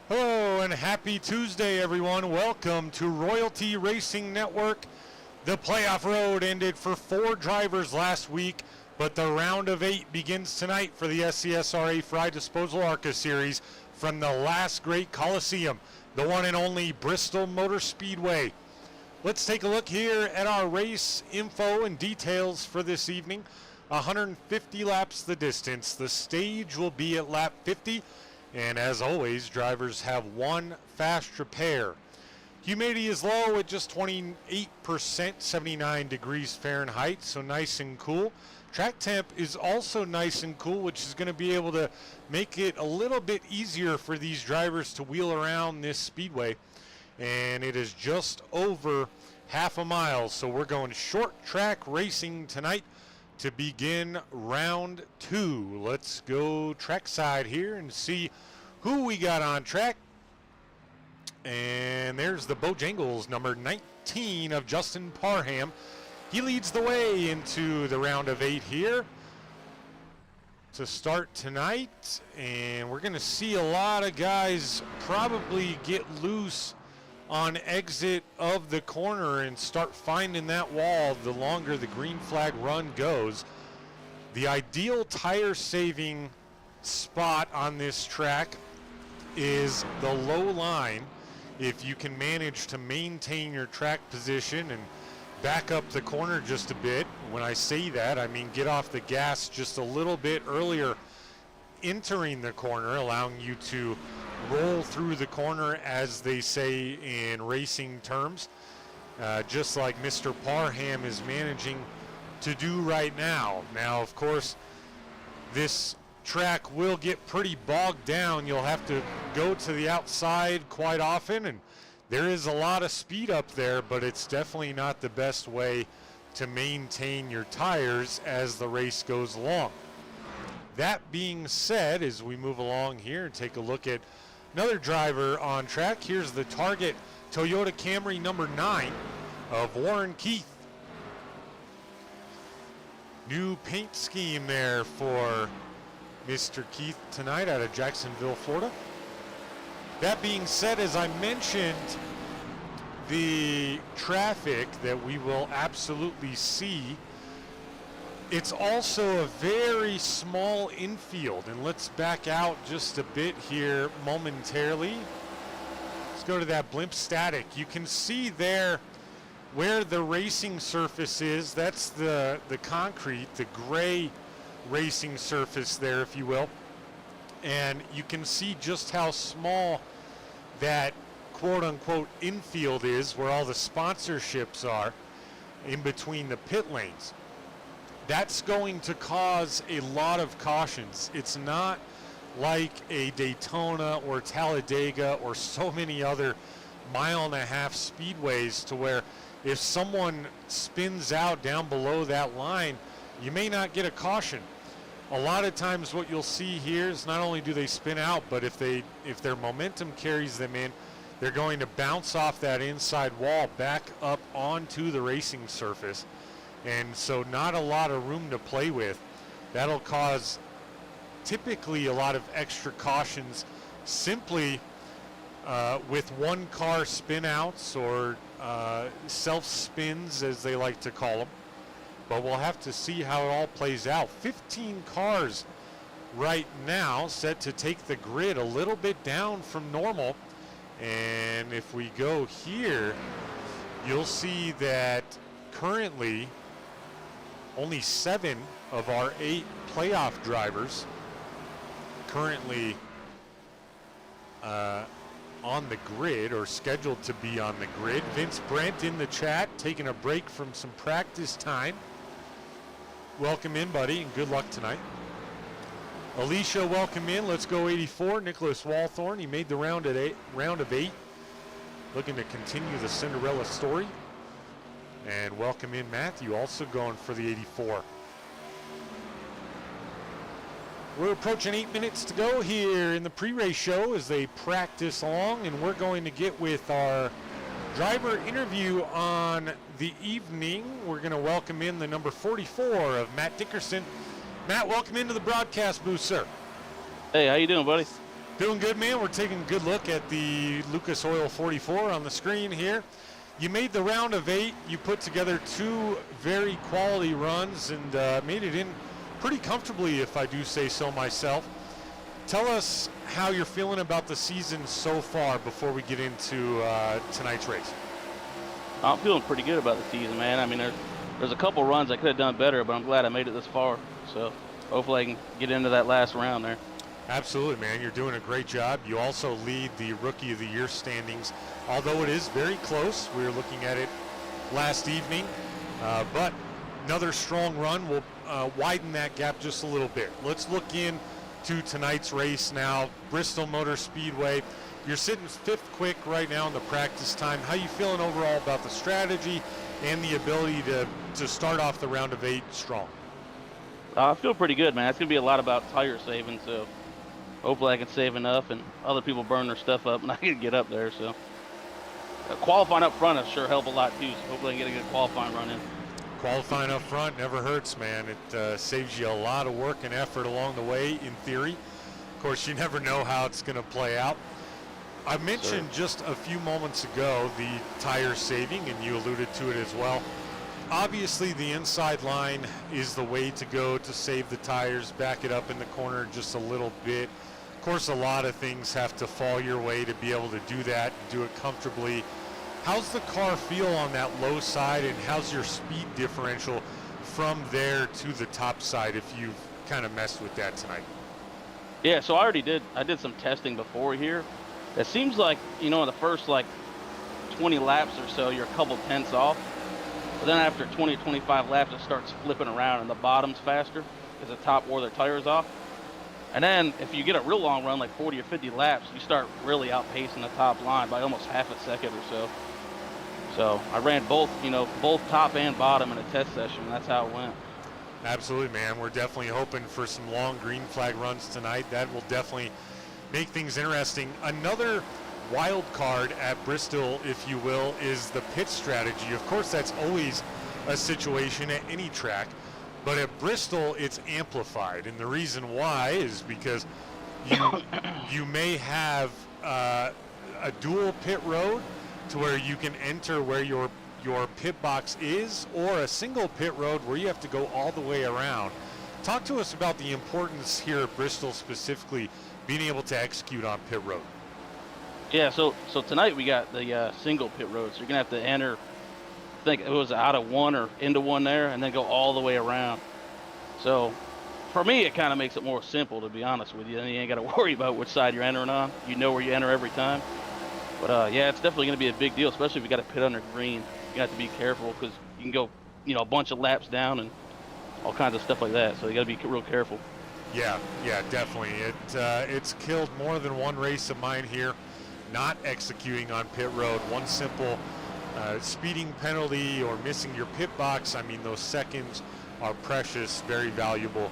Hello and happy Tuesday, everyone. Welcome to Royalty Racing Network. The playoff road ended for 4 drivers last week, but the round of 8 begins tonight for the SCSRA Frye Disposal ARCA Series from the last great Coliseum, the one and only Bristol Motor Speedway. Let's take a look here at our race info and details for this evening. 150 laps the distance. The stage will be at lap 50. And as always, drivers have one fast repair. Humidity is low at just 28%, 79 degrees Fahrenheit, so nice and cool. Track temp is also nice and cool, which is going to be able to make it a little bit easier for these drivers to wheel around this speedway. And it is just over half a mile, so we're going short track racing tonight to begin round 2. Let's go trackside here and see who we got on track. And there's the Bojangles, number 19 of Justin Parham. He leads the way into the round of 8 here to start tonight. And we're going to see a lot of guys probably get loose on exit of the corner and start finding that wall the longer the green flag run goes. The ideal tire saving spot on this track is the low line. If you can manage to maintain your track position and back up the corner just a bit. When I say that, I mean get off the gas just a little bit earlier entering the corner, allowing you to roll through the corner, as they say in racing terms, just like Mr. Parham is managing to do right now. Now, of course, this track will get pretty bogged down. You'll have to go to the outside quite often, and there is a lot of speed up there, but it's definitely not the best way to maintain your tires as the race goes along. That being said, as we move along here and take a look at another driver on track, here's the Target Toyota Camry number 9 of Warren Keith. New paint scheme there for Mr. Keith tonight out of Jacksonville, Florida. That being said, as I mentioned, the traffic that we will absolutely see, it's also a very small infield. And let's back out just a bit here momentarily. Let's go to that blimp static. You can see there where the racing surface is. That's the concrete, the gray racing surface there, if you will. And you can see just how small that quote-unquote infield is, where all the sponsorships are in between the pit lanes. That's going to cause a lot of cautions. It's not like a Daytona or Talladega or so many other mile-and-a-half speedways to where if someone spins out down below that line, you may not get a caution. A lot of times what you'll see here is not only do they spin out, but if their momentum carries them in, they're going to bounce off that inside wall back up onto the racing surface. And so not a lot of room to play with. That'll cause typically a lot of extra cautions simply with one car spin outs or self spins, as they like to call them. But we'll have to see how it all plays out. 15 cars right now set to take the grid a little bit down from normal. And if we go here, you'll see that currently only 7 of our 8 playoff drivers currently on the grid or scheduled to be on the grid. Vince Brent in the chat, taking a break from some practice time. Welcome in, buddy, and good luck tonight. Alicia, welcome in. Let's go 84. Nicholas Walthorn, he made the round of 8. Looking to continue the Cinderella story. And welcome in, Matthew, also going for the 84. We're approaching 8 minutes to go here in the pre-race show as they practice along, and we're going to get with our driver interview on the evening. We're going to welcome in the number 44 of Matt Dickerson. Matt, welcome into the broadcast booth, sir. Hey, how you doing, buddy? Doing good, man. We're taking a good look at the Lucas Oil 44 on the screen here. You made the round of 8. You put together 2 very quality runs and made it in pretty comfortably, if I do say so myself. Tell us how you're feeling about the season so far before we get into tonight's race. I'm feeling pretty good about the season, man. I mean, there's a couple runs I could have done better, but I'm glad I made it this far. So hopefully I can get into that last round there. Absolutely, man. You're doing a great job. You also lead the Rookie of the Year standings, although it is very close. We were looking at it last evening, but another strong run will widen that gap just a little bit. Let's look into tonight's race now. Bristol Motor Speedway. You're sitting 5th quick right now in the practice time. How you feeling overall about the strategy and the ability to start off the round of 8 strong? I feel pretty good, man. It's going to be a lot about tire saving, so hopefully I can save enough and other people burn their stuff up and I can get up there. So qualifying up front will sure help a lot too, so hopefully I can get a good qualifying run in. Qualifying up front never hurts, man. It saves you a lot of work and effort along the way, in theory. Of course, you never know how it's going to play out. I mentioned just a few moments ago the tire saving, and you alluded to it as well. Obviously, the inside line is the way to go to save the tires, back it up in the corner just a little bit. Of course, a lot of things have to fall your way to be able to do that, do it comfortably. How's the car feel on that low side, and how's your speed differential from there to the top side if you've kind of messed with that tonight? Yeah, so I did some testing before here. It seems like, in the first like 20 laps or so, you're a couple tenths off. But then after 20 or 25 laps, it starts flipping around and the bottom's faster because the top wore their tires off. And then if you get a real long run, like 40 or 50 laps, you start really outpacing the top line by almost half a second or so. So I ran both top and bottom in a test session, and that's how it went. Absolutely, man. We're definitely hoping for some long green flag runs tonight. That will definitely make things interesting. Another wild card at Bristol, if you will, is the pit strategy. Of course, that's always a situation at any track, but at Bristol, it's amplified. And the reason why is because you may have a dual pit road to where you can enter where your pit box is, or a single pit road where you have to go all the way around. Talk to us about the importance here at Bristol specifically, being able to execute on pit road. Yeah, so tonight we got the single pit road, so you're gonna have to enter, I think it was out of one or into one there, and then go all the way around. So for me, it kind of makes it more simple, to be honest with you. Then you ain't got to worry about which side you're entering on. You know where you enter every time. But yeah, it's definitely gonna be a big deal, especially if you got to pit under green. You have to be careful because you can go, a bunch of laps down and all kinds of stuff like that. So you got to be real careful. Yeah, definitely. It's killed more than one race of mine here, not executing on pit road. One simple speeding penalty or missing your pit box. I mean, those seconds are precious, very valuable.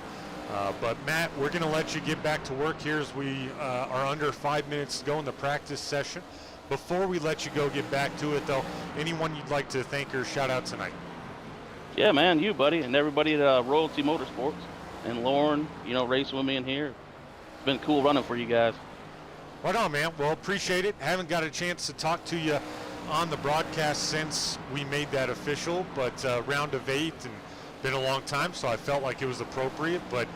But Matt, we're going to let you get back to work here as we are under 5 minutes to go in the practice session. Before we let you go get back to it, though, anyone you'd like to thank or shout out tonight? Yeah, man, you, buddy, and everybody at Royalty Motorsports. And Lauren, racing with me in here. It's been cool running for you guys. Right on, man. Well, appreciate it. Haven't got a chance to talk to you on the broadcast since we made that official, but round of 8 and been a long time, so I felt like it was appropriate. But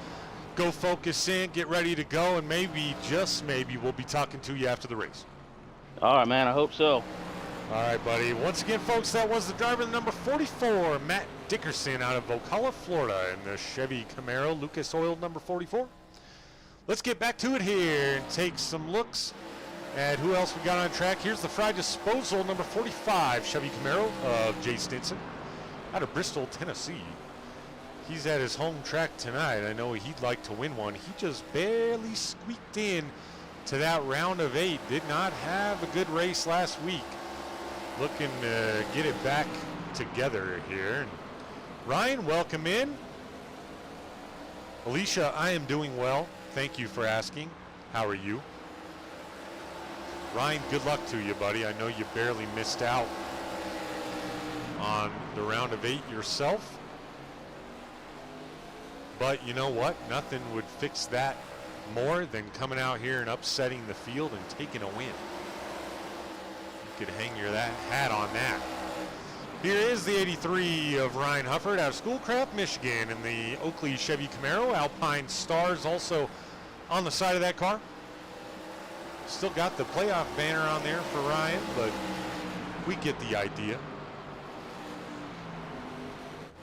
go focus in, get ready to go, and maybe, just maybe, we'll be talking to you after the race. All right, man. I hope so. All right, buddy. Once again, folks, that was the driver, number 44, Matt Dickerson, out of Ocala, Florida, in the Chevy Camaro, Lucas Oil number 44. Let's get back to it here and take some looks at who else we got on track. Here's the Frye Disposal, number 45, Chevy Camaro of Jay Stinson, out of Bristol, Tennessee. He's at his home track tonight. I know he'd like to win one. He just barely squeaked in to that round of 8. Did not have a good race last week. Looking to get it back together here. And Ryan, welcome in. Alicia, I am doing well. Thank you for asking. How are you? Ryan, good luck to you, buddy. I know you barely missed out on the round of 8 yourself. But you know what? Nothing would fix that more than coming out here and upsetting the field and taking a win. You could hang your hat on that. Here is the 83 of Ryan Hufford out of Schoolcraft, Michigan, in the Oakley Chevy Camaro. Alpine Stars also on the side of that car. Still got the playoff banner on there for Ryan, but we get the idea.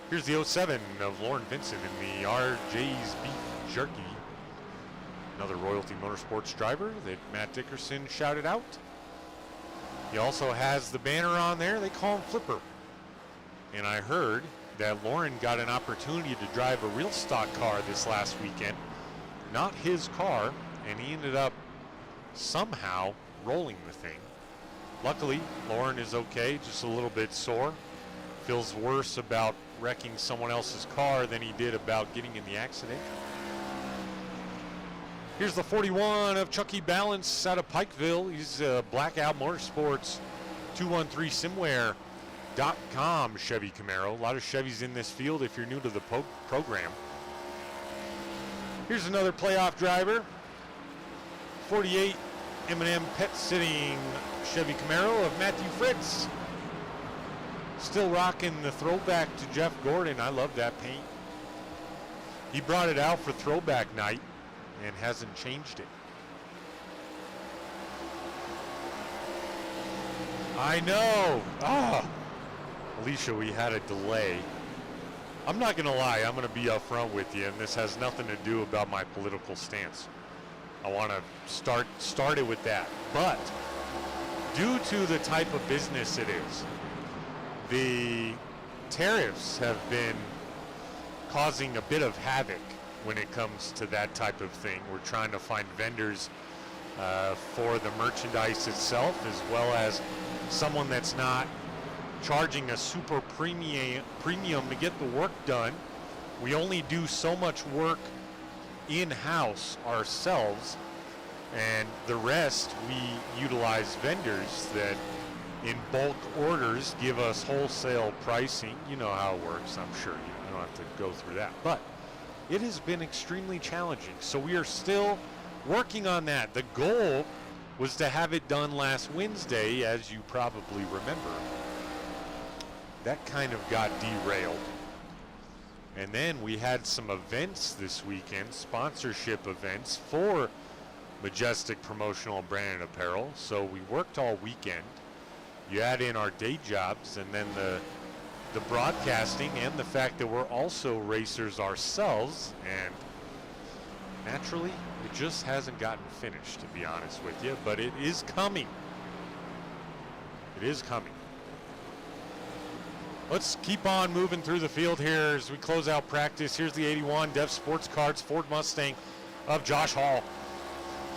Here's the 07 of Lauren Vincent in the RJ's Beef Jerky. Another Royalty Motorsports driver that Matt Dickerson shouted out. He also has the banner on there. They call him Flipper. And I heard that Lauren got an opportunity to drive a real stock car this last weekend. Not his car, and he ended up somehow rolling the thing. Luckily, Lauren is okay, just a little bit sore. Feels worse about wrecking someone else's car than he did about getting in the accident. Here's the 41 of Chucky Balance out of Pikeville. He's Blackout Motorsports 213simware.com Chevy Camaro. A lot of Chevys in this field if you're new to the program. Here's another playoff driver. 48 M&M Pet Sitting Chevy Camaro of Matthew Fritz. Still rocking the throwback to Jeff Gordon. I love that paint. He brought it out for throwback night and hasn't changed it. I know. Alicia, we had a delay. I'm not going to lie. I'm going to be upfront with you, and this has nothing to do about my political stance. I want to start it with that. But due to the type of business it is, the tariffs have been causing a bit of havoc when it comes to that type of thing. We're trying to find vendors for the merchandise itself, as well as someone that's not charging a super premium to get the work done. We only do so much work in-house ourselves, and the rest we utilize vendors that in bulk orders give us wholesale pricing. You know how it works, I'm sure. You don't have to go through that. But it has been extremely challenging. So we are still working on that. The goal was to have it done last Wednesday, as you probably remember. That kind of got derailed. And then we had some events this weekend, sponsorship events for Majestic Promotional and Branded Apparel. So we worked all weekend. You add in our day jobs and then the broadcasting and the fact that we're also racers ourselves, and naturally it just hasn't gotten finished, to be honest with you, but it is coming. It is coming. Let's keep on moving through the field here as we close out practice. Here's the 81 Dev Sports Cards Ford Mustang of Josh Hall.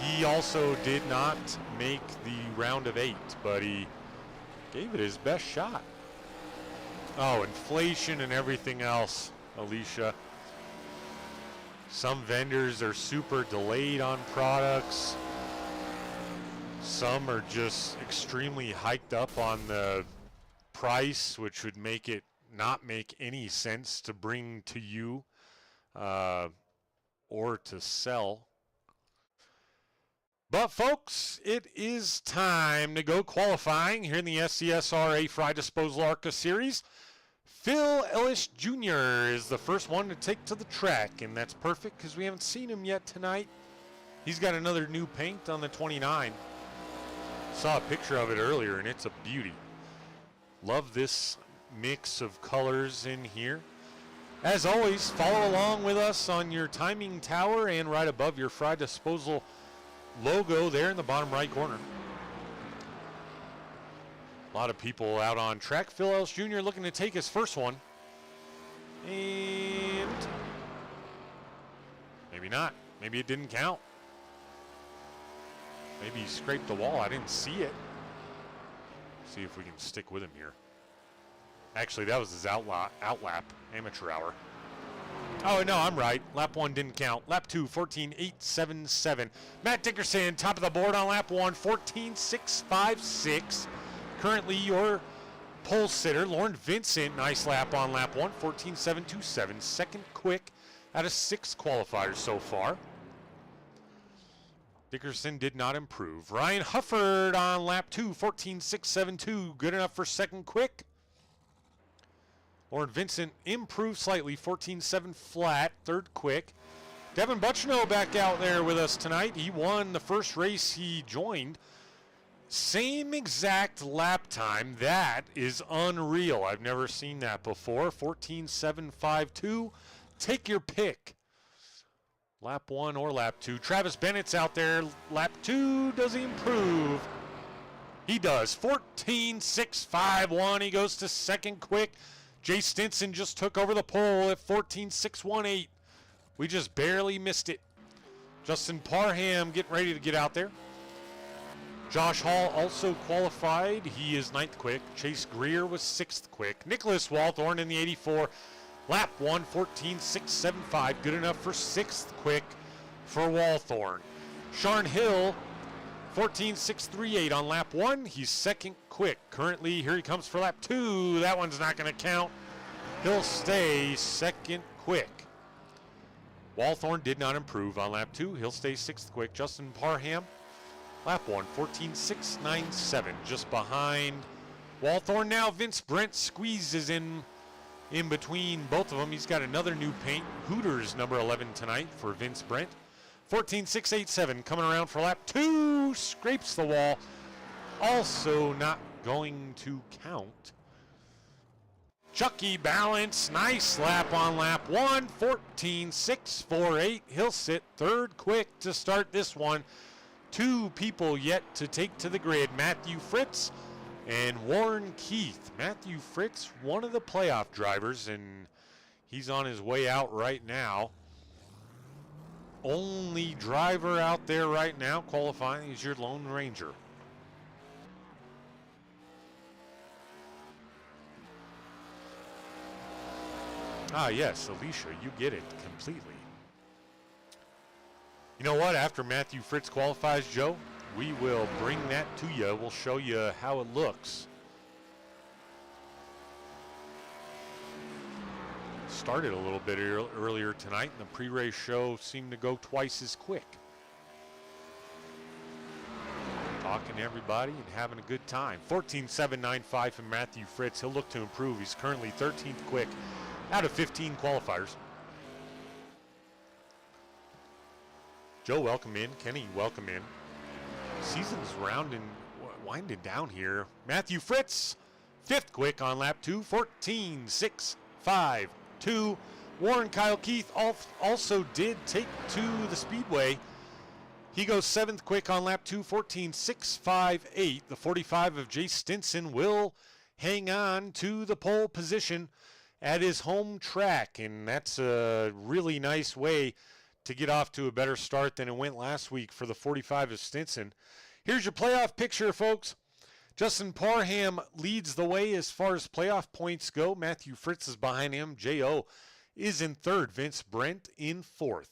He also did not make the round of 8, but he gave it his best shot. Oh, inflation and everything else, Alicia. Some vendors are super delayed on products. Some are just extremely hiked up on the price, which would make it not make any sense to bring to you or to sell. But folks, it is time to go qualifying here in the SCSRA Frye Disposal ARCA Series. Phil Ellis Jr. is the first one to take to the track, and that's perfect because we haven't seen him yet tonight. He's got another new paint on the 29. Saw a picture of it earlier, and it's a beauty. Love this mix of colors in here. As always, follow along with us on your timing tower and right above your Frye Disposal logo there in the bottom right corner. A lot of people out on track. Phil Ellis Jr. looking to take his first one. And maybe not. Maybe it didn't count. Maybe he scraped the wall. I didn't see it. See if we can stick with him here. Actually, that was his outlap, amateur hour. Oh, no, I'm right. Lap 1 didn't count. Lap 2, 14.877. Matt Dickerson, top of the board on lap 1, 14.656. Currently your pole sitter, Lauren Vincent, nice lap on lap 1, 14.727. Second quick out of 6 qualifiers so far. Dickerson did not improve. Ryan Hufford on lap 2, 14.672. Good enough for second quick. Lauren Vincent improved slightly, 14.7 flat, third quick. Devin Butchno back out there with us tonight. He won the first race he joined. Same exact lap time. That is unreal. I've never seen that before. 14.752. Take your pick. Lap 1 or lap 2. Travis Bennett's out there. Lap 2. Does he improve? He does. 14.651. He goes to second quick. Jay Stinson just took over the pole at 14.618. We just barely missed it. Justin Parham getting ready to get out there. Josh Hall also qualified. He is 9th quick. Chase Greer was 6th quick. Nicholas Walthorn in the 84. Lap 1, 14.675. Good enough for 6th quick for Walthorn. Sharn Hill, 14.638 on lap 1. He's 2nd quick. Currently, here he comes for lap 2. That one's not going to count. He'll stay 2nd quick. Walthorn did not improve on lap 2. He'll stay 6th quick. Justin Parham, lap 1, 14.697. Just behind Walthorn. Now Vince Brent squeezes in between both of them. He's got another new paint. Hooters number 11 tonight for Vince Brent. 14.687 coming around for lap 2. Scrapes the wall. Also not going to count. Chucky Balance, nice lap on lap 1, 14.648. He'll sit 3rd quick to start this one. 2 people yet to take to the grid. Matthew Fritz and Warren Keith. Matthew Fritz, one of the playoff drivers, and he's on his way out right now. Only driver out there right now qualifying is your Lone Ranger. Ah, yes, Alicia, you get it completely. You know what? After Matthew Fritz qualifies, Joe, we will bring that to you. We'll show you how it looks. Started a little bit earlier tonight, and the pre-race show seemed to go twice as quick. Talking to everybody and having a good time. 14.795 from Matthew Fritz. He'll look to improve. He's currently 13th quick out of 15 qualifiers. Joe, welcome in. Kenny, welcome in. Season's winding down here. Matthew Fritz, 5th quick on lap 2, 14.652. Warren Kyle Keith also did take to the speedway. He goes 7th quick on lap 2, 14.658. The 45 of Jay Stinson will hang on to the pole position at his home track, and that's a really nice way to get off to a better start than it went last week for the 45 of Stinson. Here's your playoff picture, folks. Justin Parham leads the way as far as playoff points go. Matthew Fritz is behind him. J.O. is in 3rd. Vince Brent in 4th.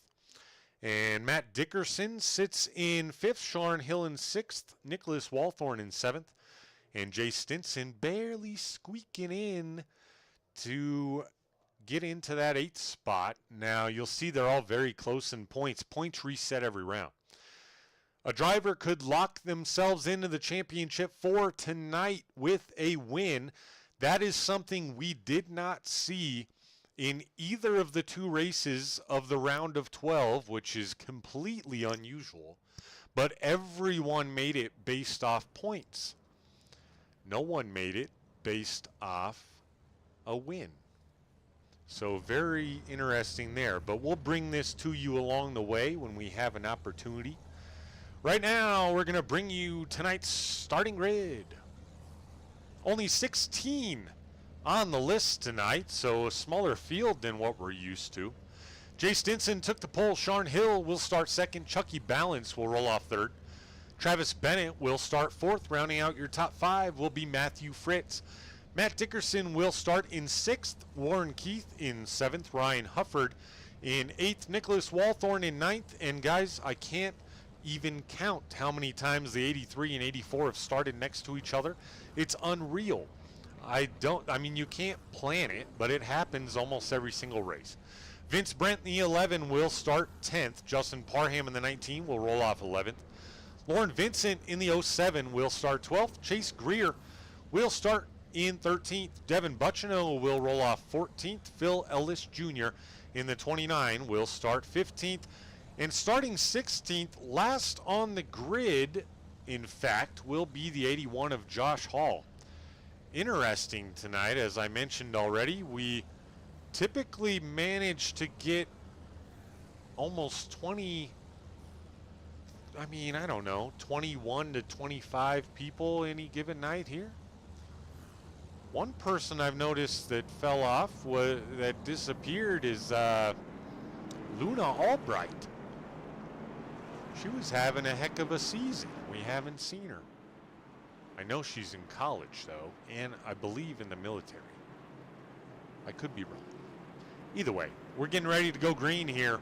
And Matt Dickerson sits in 5th. Sharn Hill in 6th. Nicholas Walthorn in 7th. And Jay Stinson barely squeaking in to get into that 8th spot. Now, you'll see they're all very close in points. Points reset every round. A driver could lock themselves into the championship for tonight with a win. That is something we did not see in either of the 2 races of the round of 12, which is completely unusual. But everyone made it based off points. No one made it based off a win. So very interesting there. But we'll bring this to you along the way when we have an opportunity. Right now, we're going to bring you tonight's starting grid. Only 16 on the list tonight, so a smaller field than what we're used to. Jay Stinson took the pole. Sharn Hill will start 2nd. Chucky Balance will roll off 3rd. Travis Bennett will start 4th. Rounding out your top 5 will be Matthew Fritz. Matt Dickerson will start in 6th. Warren Keith in 7th. Ryan Hufford in 8th. Nicholas Walthorn in 9th. And guys, I can't even count how many times the 83 and 84 have started next to each other. It's unreal. I mean, you can't plan it, but it happens almost every single race. Vince Brent in the 11 will start 10th. Justin Parham in the 19 will roll off 11th. Lauren Vincent in the 07 will start 12th. Chase Greer will start in 13th. Devin Bucciano will roll off 14th. Phil Ellis Jr. in the 29 will start 15th. And starting 16th, last on the grid, in fact, will be the 81 of Josh Hall. Interesting tonight, as I mentioned already, we typically manage to get almost 20, I mean, I don't know, 21 to 25 people any given night here. One person I've noticed that fell off, that disappeared, is Luna Albright. She was having a heck of a season. We haven't seen her. I know she's in college, though, and I believe in the military. I could be wrong. Either way, we're getting ready to go green here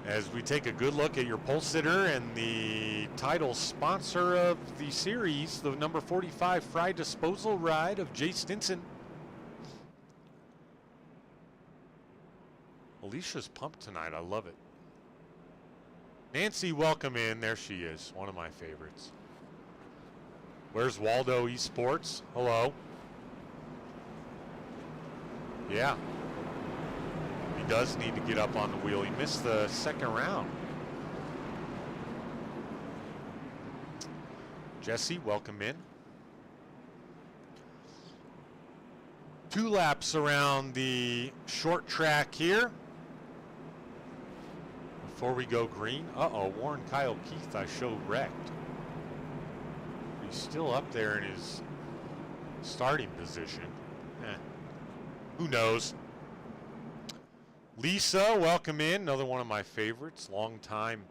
as we take a good look at your pole sitter and the title sponsor of the series, the number 45 Frye disposal ride of Jay Stinson. Alicia's pumped tonight. I love it. Nancy, welcome in. There she is, one of my favorites. Where's Waldo Esports? Hello. Yeah. He does need to get up on the wheel. He missed the second round. Jesse, welcome in. 2 laps around the short track here. Before we go green, Warren Kyle Keith, I showed wrecked. He's still up there in his starting position. Who knows? Lisa, welcome in. Another one of my favorites, longtime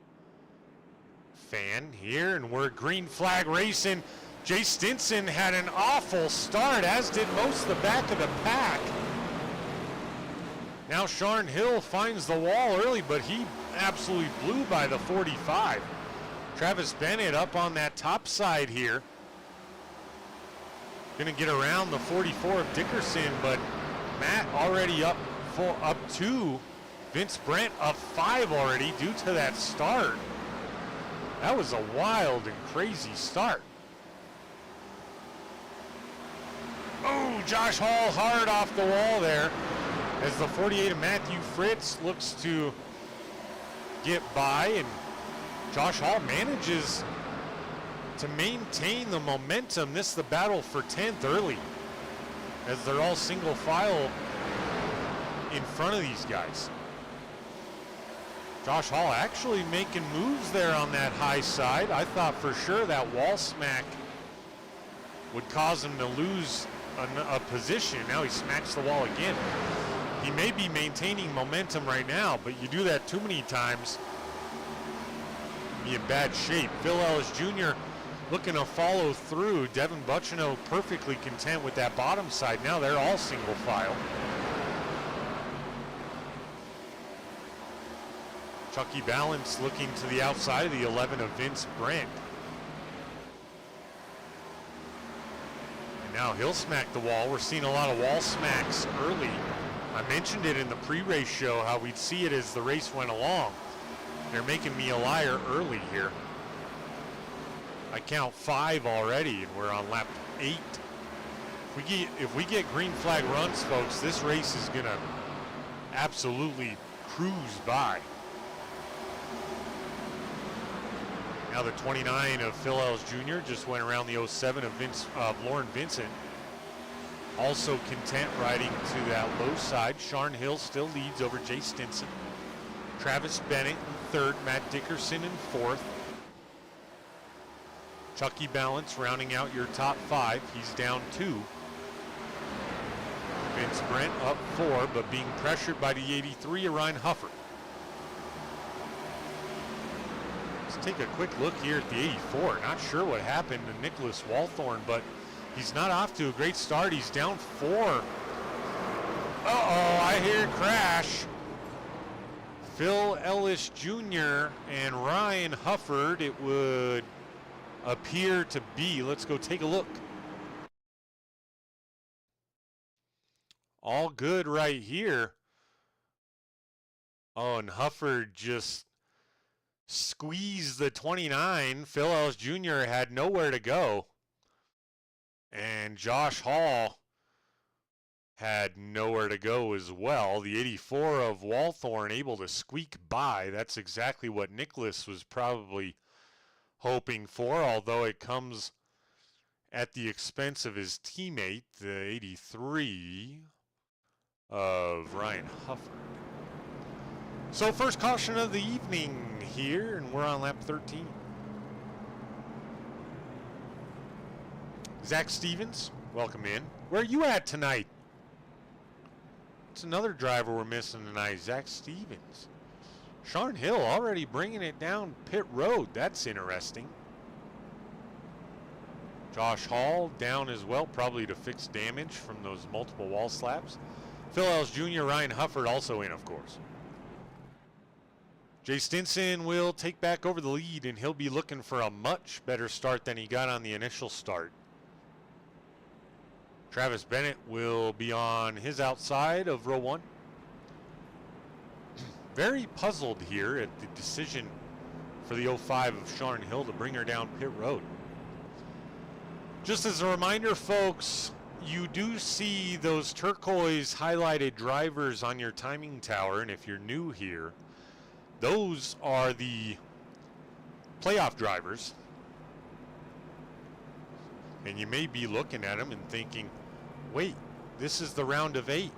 fan here. And we're green flag racing. Jay Stinson had an awful start, as did most of the back of the pack. Now Sharn Hill finds the wall early, but he absolutely blew by the 45. Travis Bennett up on that top side here. Gonna get around the 44 of Dickerson, but Matt already up 2. Vince Brent up 5 already due to that start. That was a wild and crazy start. Oh, Josh Hall hard off the wall there as the 48 of Matthew Fritz looks to get by, and Josh Hall manages to maintain the momentum. This is the battle for 10th early as they're all single file in front of these guys. Josh Hall actually making moves there on that high side. I thought for sure that wall smack would cause him to lose a position. Now he smacks the wall again. He may be maintaining momentum right now, but you do that too many times, be in bad shape. Phil Ellis Jr. looking to follow through. Devin Bucciano perfectly content with that bottom side. Now they're all single file. Chucky Balance looking to the outside of the 11 of Vince Brent. And now he'll smack the wall. We're seeing a lot of wall smacks early. I mentioned it in the pre-race show, how we'd see it as the race went along. They're making me a liar early here. I count 5 already, and we're on lap 8. If we get green flag runs, folks, this race is gonna absolutely cruise by. Now the 29 of Phil Ellis Jr. just went around the 07 of Lauren Vincent. Also content riding to that low side. Sharn Hill still leads over Jay Stinson. Travis Bennett in 3rd, Matt Dickerson in 4th. Chucky Balance rounding out your top 5. He's down 2. Vince Brent up 4, but being pressured by the 83 of Ryan Huffer. Let's take a quick look here at the 84. Not sure what happened to Nicholas Walthorn, but he's not off to a great start. He's down 4. Uh-oh, I hear a crash. Phil Ellis Jr. and Ryan Hufford, it would appear to be. Let's go take a look. all good right here. Oh, and Hufford just squeezed the 29. Phil Ellis Jr. had nowhere to go. And Josh Hall had nowhere to go as well. The 84 of Walthorn able to squeak by. That's exactly what Nicholas was probably hoping for, although it comes at the expense of his teammate, the 83 of Ryan Hufford. So first caution of the evening here, and we're on lap 13. Zach Stevens, welcome in. Where are you at tonight? It's another driver we're missing tonight, Zach Stevens. Sharn Hill already bringing it down pit road. That's interesting. Josh Hall down as well, probably to fix damage from those multiple wall slaps. Phil Ellis Jr., Ryan Hufford also in, of course. Jay Stinson will take back over the lead, and he'll be looking for a much better start than he got on the initial start. Travis Bennett will be on his outside of row 1. Very puzzled here at the decision for the 05 of Sharn Hill to bring her down pit road. Just as a reminder, folks, you do see those turquoise highlighted drivers on your timing tower, and if you're new here, those are the playoff drivers. And you may be looking at them and thinking, wait, this is the round of 8.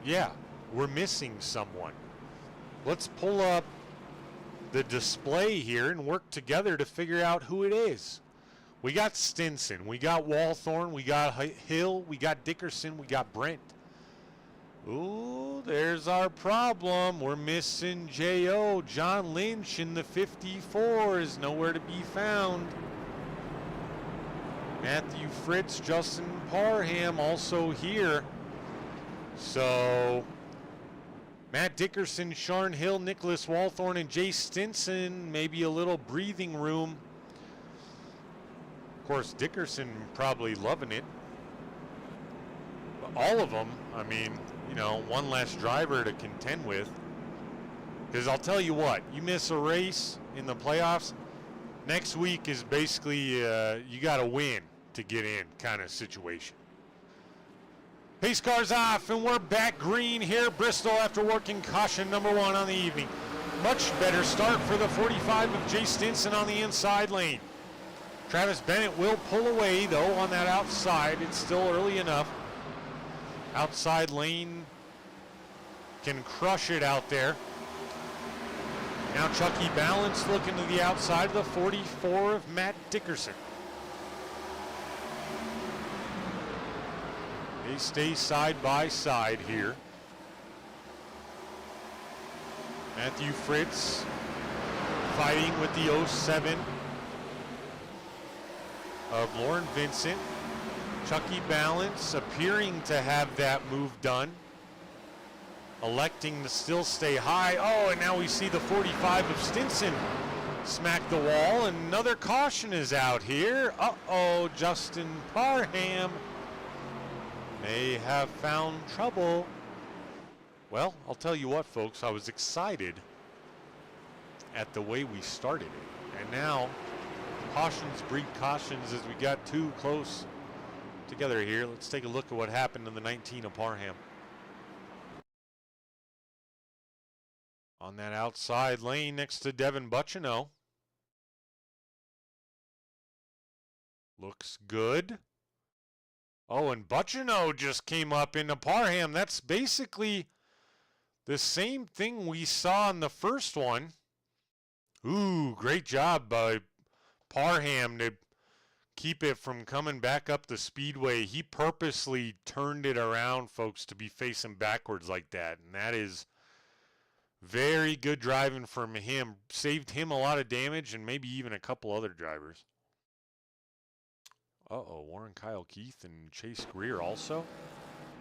Yeah, we're missing someone. Let's pull up the display here and work together to figure out who it is. We got Stinson, we got Walthorn, we got Hill, we got Dickerson, we got Brent. Ooh, there's our problem. We're missing J.O. John Lynch in the 54 is nowhere to be found. Matthew Fritz, Justin Parham also here. So Matt Dickerson, Sharn Hill, Nicholas Walthorn, and Jay Stinson, maybe a little breathing room. Of course, Dickerson probably loving it. But all of them, I mean, you know, one less driver to contend with. Because I'll tell you what, you miss a race in the playoffs, next week is basically you got to win to get in kind of situation. Pace car's off, and we're back green here. Bristol after working caution number 1 on the evening. Much better start for the 45 of Jay Stinson on the inside lane. Travis Bennett will pull away, though, on that outside. It's still early enough. Outside lane can crush it out there. Now Chucky Balance looking to the outside of the 44 of Matt Dickerson. They stay side by side here. Matthew Fritz fighting with the 07 of Lauren Vincent. Chucky Balance appearing to have that move done. Electing to still stay high. Oh, and now we see the 45 of Stinson smack the wall. Another caution is out here. Uh-oh, Justin Parham may have found trouble. Well, I'll tell you what, folks, I was excited at the way we started it. And now, cautions breed cautions as we got too close together here. Let's take a look at what happened in the 19 of Parham. On that outside lane next to Devin Bucciano. Looks good. Oh, and Bucciano just came up into Parham. That's basically the same thing we saw in the first one. Ooh, great job by Parham to keep it from coming back up the speedway. He purposely turned it around, folks, to be facing backwards like that. And that is very good driving from him. Saved him a lot of damage and maybe even a couple other drivers. Uh-oh, Warren Kyle Keith and Chase Greer also.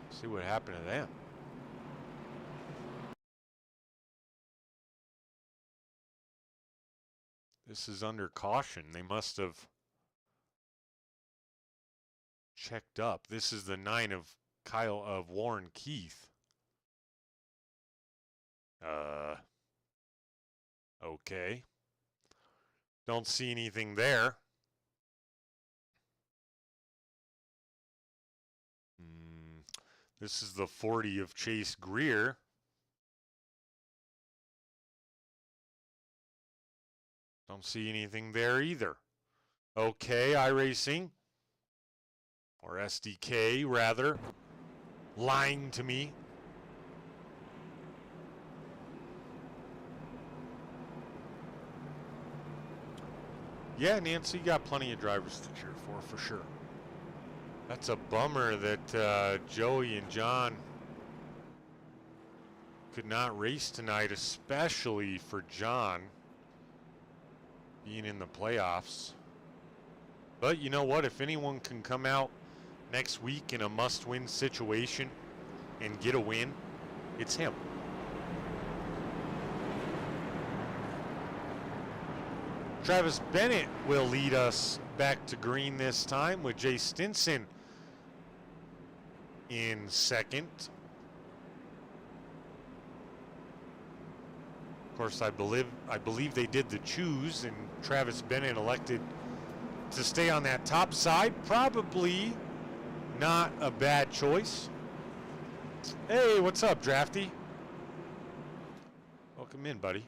Let's see what happened to them. This is under caution. They must have checked up. This is the 9 of Warren Keith. Okay. Don't see anything there. This is the 40 of Chase Greer. Don't see anything there either. Okay, iRacing, or SDK rather, lying to me. Yeah, Nancy, you got plenty of drivers to cheer for sure. That's a bummer that Joey and John could not race tonight, especially for John being in the playoffs. But you know what? If anyone can come out next week in a must-win situation and get a win, it's him. Travis Bennett will lead us back to green this time with Jay Stinson in second. Of course, I believe they did the choose, and Travis Bennett elected to stay on that top side. Probably not a bad choice. Hey, what's up, Drafty? Welcome in, buddy.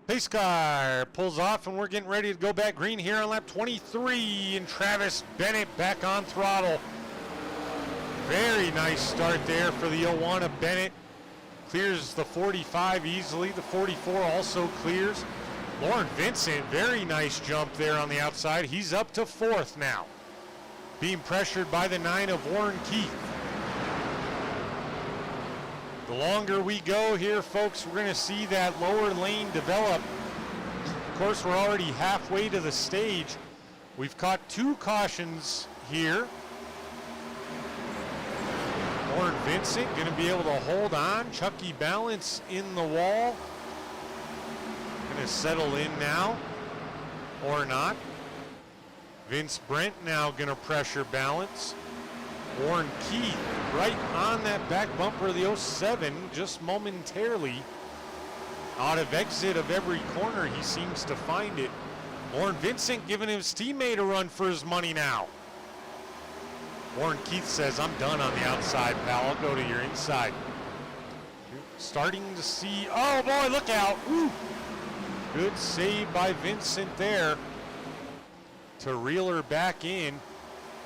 Pace car pulls off, and we're getting ready to go back green here on lap 23, and Travis Bennett back on throttle. Very nice start there for the Owana. Bennett clears the 45 easily. The 44 also clears. Lauren Vincent, very nice jump there on the outside. He's up to fourth now, being pressured by the 9 of Warren Keith. The longer we go here, folks, we're going to see that lower lane develop. Of course, we're already halfway to the stage. We've caught 2 cautions here. Lauren Vincent going to be able to hold on. Chucky Balance in the wall. Going to settle in now, or not. Vince Brent now going to pressure Balance. Warren Keith right on that back bumper of the 07, just momentarily. Out of exit of every corner, he seems to find it. Warren Vincent giving his teammate a run for his money now. Warren Keith says, I'm done on the outside, pal. I'll go to your inside. Starting to see, oh boy, look out. Woo. Good save by Vincent there to reel her back in.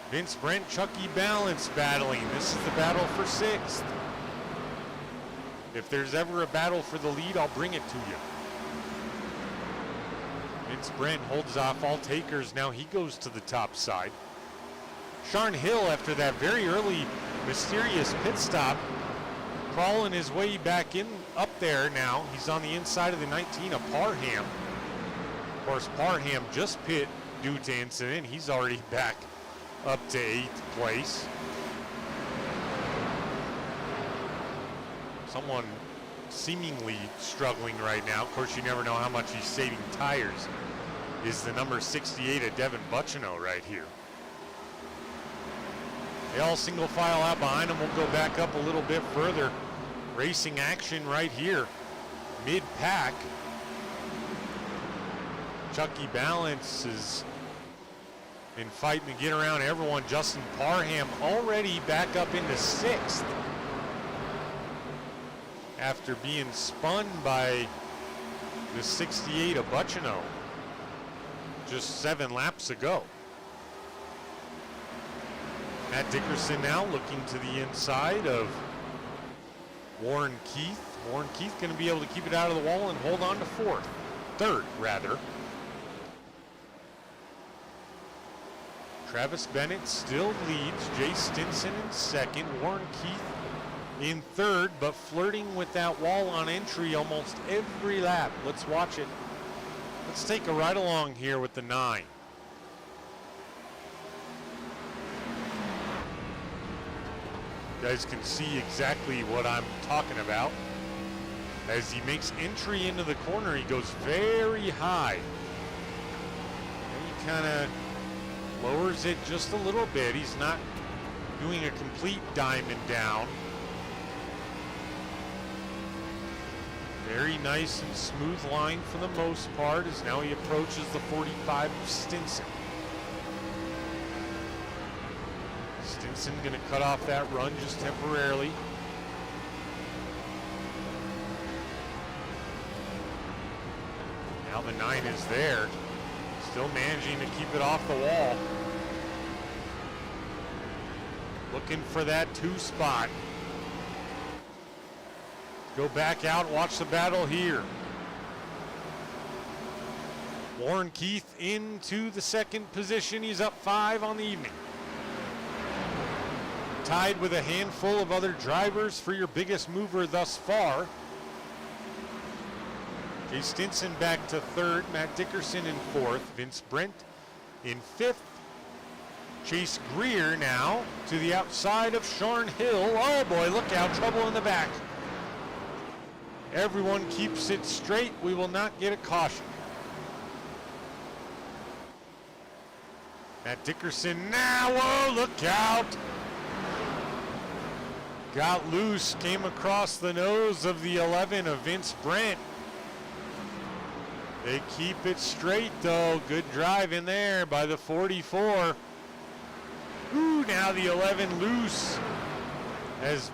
Vince Brent, Chucky Balance battling. This is the battle for 6th. If there's ever a battle for the lead, I'll bring it to you. Vince Brent holds off all takers. Now he goes to the top side. Sharn Hill, after that very early mysterious pit stop, crawling his way back in up there now. He's on the inside of the 19 of Parham. Of course, Parham just pit due to incident. He's already back up to 8th place. Someone seemingly struggling right now. Of course, you never know how much he's saving tires. Is the number 68 of Devin Buccino right here. They all single file out behind him. We'll go back up a little bit further. Racing action right here. Mid-pack. Chucky Balance is in fighting to get around everyone. Justin Parham already back up into 6th after being spun by the 68 of Buccino just 7 laps ago. Matt Dickerson now looking to the inside of Warren Keith. Warren Keith going to be able to keep it out of the wall and hold on to 3rd rather. Travis Bennett still leads. Jay Stinson in 2nd. Warren Keith in 3rd, but flirting with that wall on entry almost every lap. Let's watch it. Let's take a ride along here with the 9. You guys can see exactly what I'm talking about. As he makes entry into the corner, he goes very high. And he kind of lowers it just a little bit. He's not doing a complete diamond down. Very nice and smooth line for the most part as now he approaches the 45 of Stinson. Stinson gonna cut off that run just temporarily. Now the 9 is there. Still managing to keep it off the wall. Looking for that 2 spot. Go back out, watch the battle here. Warren Keith into the second position. He's up 5 on the evening. Tied with a handful of other drivers for your biggest mover thus far. Jay Stinson back to 3rd, Matt Dickerson in 4th, Vince Brent in 5th. Chase Greer now to the outside of Sharn Hill. Oh boy, look out, trouble in the back. Everyone keeps it straight. We will not get a caution. Matt Dickerson now, whoa, look out. Got loose, came across the nose of the 11 of Vince Brent. They keep it straight though. Good drive in there by the 44. Ooh, now the 11 loose as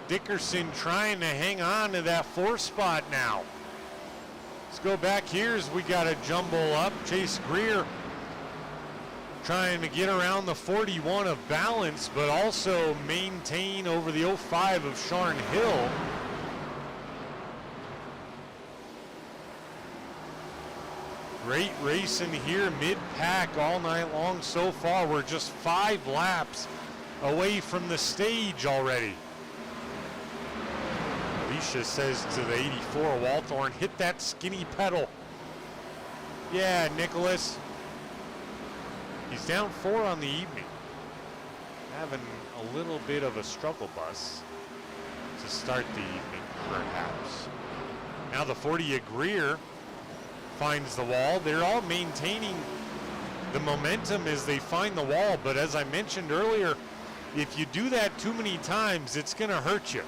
Dickerson trying to hang on to that 4 spot now. Let's go back here as we got a jumble up. Chase Greer trying to get around the 41 of Balance, but also maintain over the 05 of Sharn Hill. Great racing here, mid-pack all night long so far. We're just 5 laps away from the stage already. Alicia says to the 84, Walthorn, hit that skinny pedal. Yeah, Nicholas. He's down 4 on the evening. Having a little bit of a struggle bus to start the evening, perhaps. Now the 40 of Greer finds the wall. They're all maintaining the momentum as they find the wall, but as I mentioned earlier, if you do that too many times, it's going to hurt you.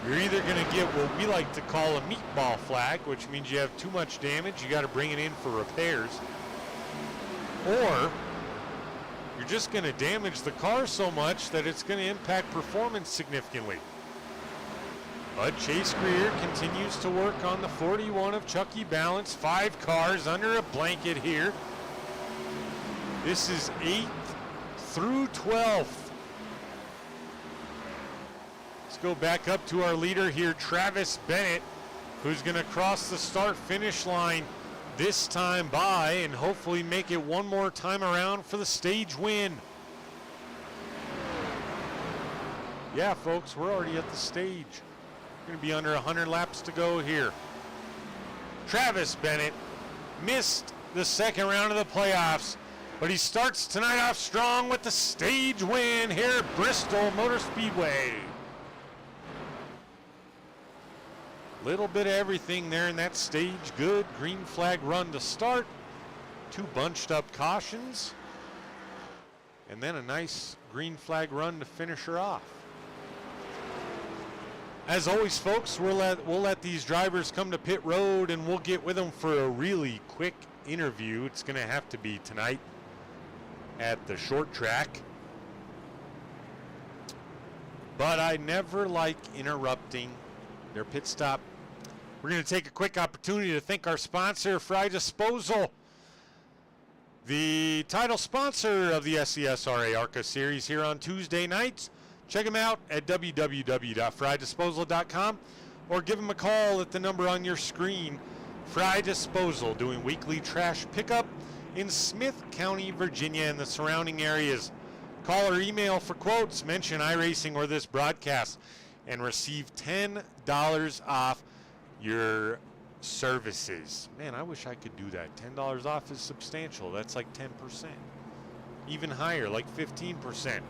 You're either going to get what we like to call a meatball flag, which means you have too much damage, you got to bring it in for repairs, or you're just going to damage the car so much that it's going to impact performance significantly. But Chase Greer continues to work on the 41 of Chucky Balance. 5 cars under a blanket here. This is 8th through 12th. Let's go back up to our leader here, Travis Bennett, who's going to cross the start-finish line this time by and hopefully make it one more time around for the stage win. Yeah, folks, we're already at the stage. Going to be under 100 laps to go here. Travis Bennett missed the second round of the playoffs, but he starts tonight off strong with the stage win here at Bristol Motor Speedway. Little bit of everything there in that stage. Good green flag run to start. 2 bunched up cautions. And then a nice green flag run to finish her off. As always, folks, we'll let these drivers come to pit road and we'll get with them for a really quick interview. It's going to have to be tonight at the short track. But I never like interrupting their pit stop. We're going to take a quick opportunity to thank our sponsor, Frye Disposal, the title sponsor of the SCSRA ARCA series here on Tuesday nights. Check them out at www.frydisposal.com or give them a call at the number on your screen. Frye Disposal, doing weekly trash pickup in Smith County, Virginia and the surrounding areas. Call or email for quotes, mention iRacing or this broadcast, and receive $10 off your services. Man, I wish I could do that. $10 off is substantial. That's like 10%. Even higher, like 15%.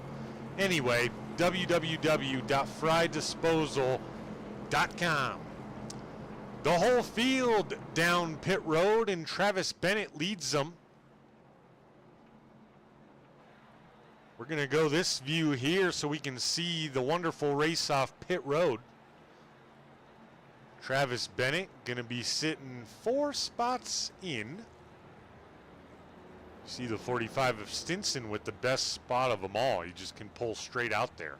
Anyway, www.frydisposal.com. The whole field down pit road, and Travis Bennett leads them. We're going to go this view here so we can see the wonderful race off pit road. Travis Bennett going to be sitting 4 spots in. See the 45 of Stinson with the best spot of them all. He just can pull straight out there.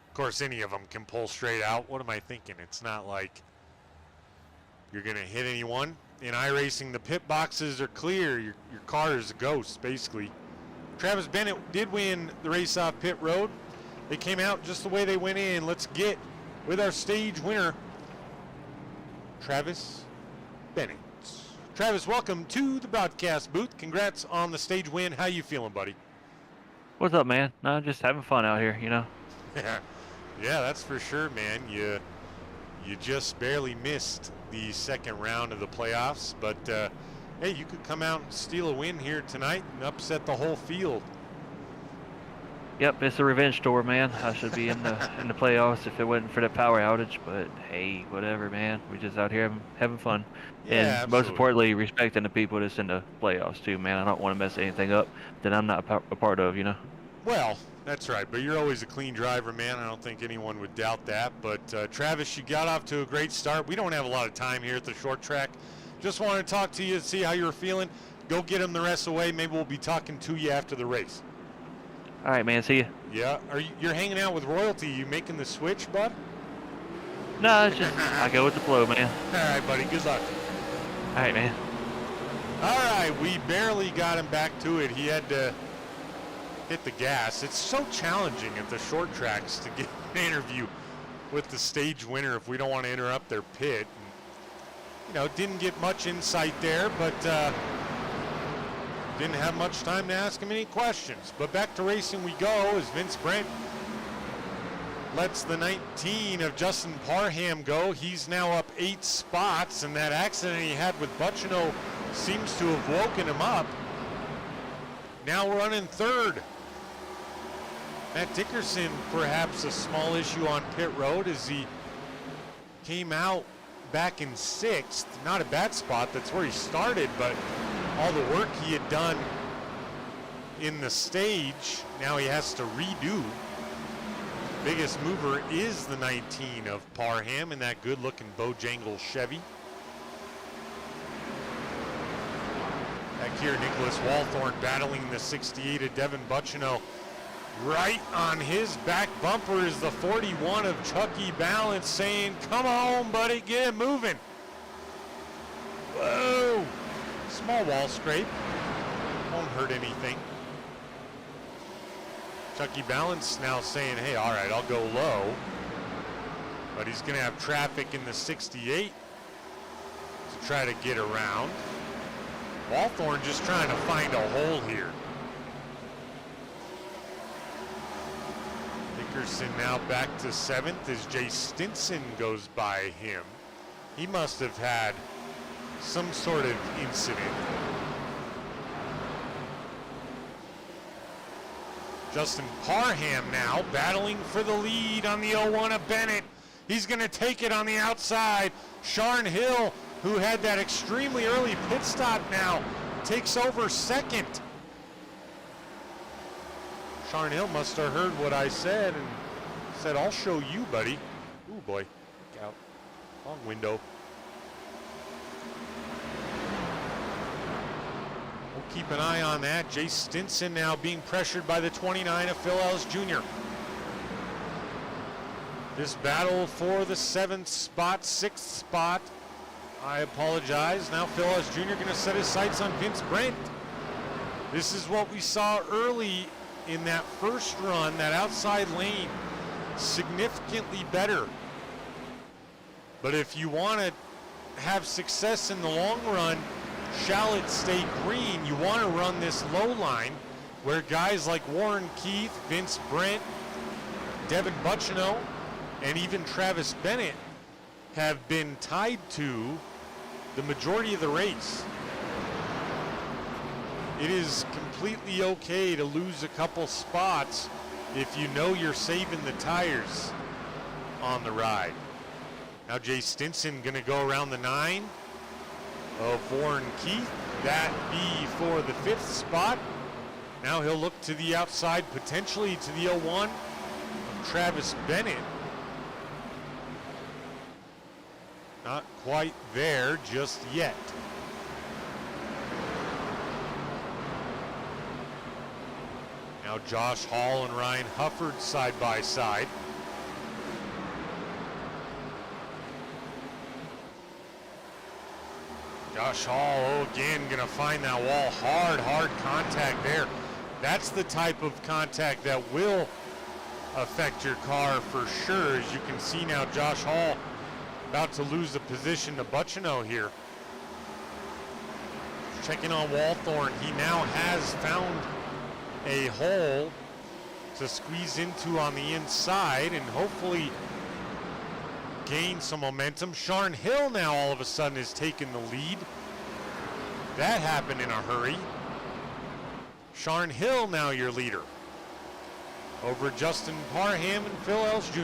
Of course, any of them can pull straight out. What am I thinking? It's not like you're going to hit anyone. In iRacing, the pit boxes are clear. Your car is a ghost, basically. Travis Bennett did win the race off pit road. They came out just the way they went in. Let's get with our stage winner, Travis Bennett. Travis, welcome to the broadcast booth. Congrats on the stage win. How you feeling, buddy? What's up, man? No, just having fun out here, you know. Yeah, that's for sure, man. You just barely missed the second round of the playoffs, but hey, you could come out and steal a win here tonight and upset the whole field. Yep, it's a revenge tour, man. I should be in the playoffs if it wasn't for the power outage, but hey, whatever, man. We're just out here having fun. Yeah, and absolutely. Most importantly, respecting the people that's in the playoffs too, man. I don't want to mess anything up that I'm not a part of, you know. Well, that's right, but you're always a clean driver, man. I don't think anyone would doubt that. But Travis, you got off to a great start. We don't have a lot of time here at the short track. Just wanted to talk to you and see how you were feeling. Go get them the rest of the way. Maybe we'll be talking to you after the race. All right, man. See you. Yeah. You're hanging out with royalty. You making the switch, bud? No, it's just I go with the flow, man. All right, buddy. Good luck. All right, man. All right. We barely got him back to it. He had to hit the gas. It's so challenging at the short tracks to get an interview with the stage winner if we don't want to interrupt their pit. And, you know, didn't get much insight there, but didn't have much time to ask him any questions. But back to racing we go as Vince Brent lets the 19 of Justin Parham go. He's now up 8 spots, and that accident he had with Buccino seems to have woken him up. Now running third. Matt Dickerson, perhaps a small issue on pit road as he came out back in 6th. Not a bad spot, that's where he started, but all the work he had done in the stage, now he has to redo. Biggest mover is the 19 of Parham in that good-looking Bojangles Chevy. Back here, Nicholas Walthorn battling the 68 of Devin Buccino. Right on his back bumper is the 41 of Chucky Balance saying, come on, buddy, get it moving. Whoa. Small wall scrape. Won't hurt anything. Chucky Balance now saying, hey, all right, I'll go low. But he's going to have traffic in the 68 to try to get around. Walthorn just trying to find a hole here. Dickerson now back to 7th as Jay Stinson goes by him. He must have had some sort of incident. Justin Parham now battling for the lead on the 01 of Bennett. He's going to take it on the outside. Sharn Hill, who had that extremely early pit stop now, takes over 2nd. Sharn Hill must have heard what I said and said, I'll show you, buddy. Ooh, boy. Look out. Long window. We'll keep an eye on that. Jay Stinson now being pressured by the 29 of Phil Ellis Jr. This battle for the 7th spot, 6th spot. I apologize. Now Phil Ellis Jr. going to set his sights on Vince Brent. This is what we saw early in that first run, that outside lane, significantly better. But if you want to have success in the long run, shall it stay green, you want to run this low line where guys like Warren Keith, Vince Brent, Devin Buccino, and even Travis Bennett have been tied to the majority of the race. It is completely okay to lose a couple spots if you know you're saving the tires on the ride. Now Jay Stinson going to go around the 9 of Warren Keith. That be for the 5th spot. Now he'll look to the outside, potentially to the 01 of Travis Bennett. Not quite there just yet. Now Josh Hall and Ryan Hufford side by side. Josh Hall, again, gonna find that wall. Hard contact there. That's the type of contact that will affect your car for sure. As you can see now, Josh Hall about to lose the position to Buccino here. Checking on Walthorn. He now has found a hole to squeeze into on the inside and hopefully gain some momentum. Sharn Hill now all of a sudden has taken the lead. That happened in a hurry. Sharn Hill now your leader over Justin Parham and Phil Ells Jr.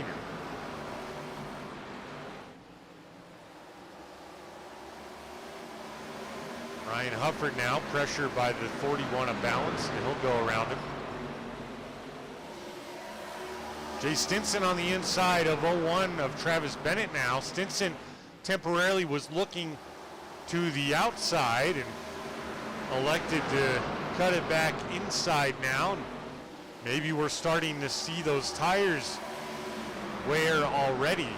Ryan Hufford now pressured by the 41 of balance, and he'll go around him. Jay Stinson on the inside of 01 of Travis Bennett now. Stinson temporarily was looking to the outside and elected to cut it back inside now. Maybe we're starting to see those tires wear already.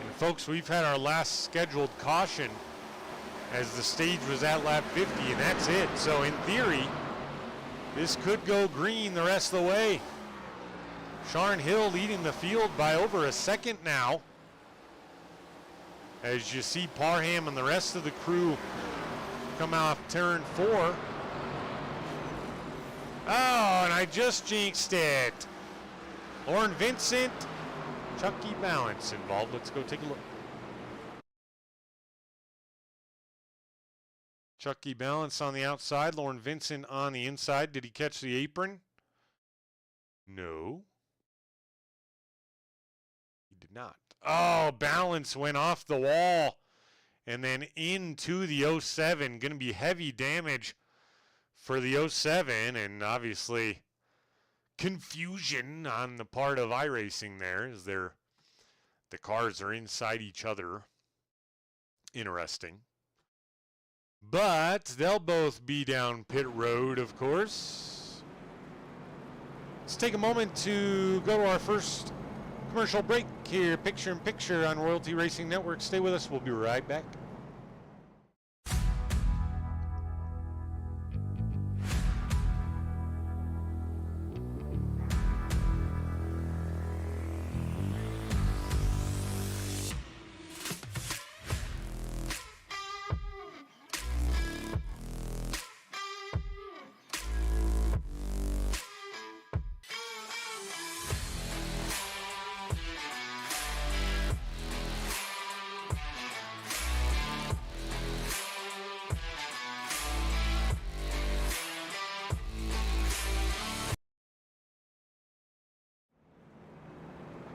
And folks, we've had our last scheduled caution as the stage was at lap 50, and that's it. So in theory, this could go green the rest of the way. Sharn Hill leading the field by over a second now. As you see Parham and the rest of the crew come off turn 4. Oh, and I just jinxed it. Lauren Vincent, Chucky Balance involved. Let's go take a look. Chucky Balance on the outside, Lauren Vincent on the inside. Did he catch the apron? No. He did not. Oh, Balance went off the wall and then into the 07. Going to be heavy damage for the 07, and obviously confusion on the part of iRacing there as the cars are inside each other. Interesting. But they'll both be down pit road, of course. Let's take a moment to go to our first commercial break here, Picture in Picture on Royalty Racing Network. Stay with us. We'll be right back.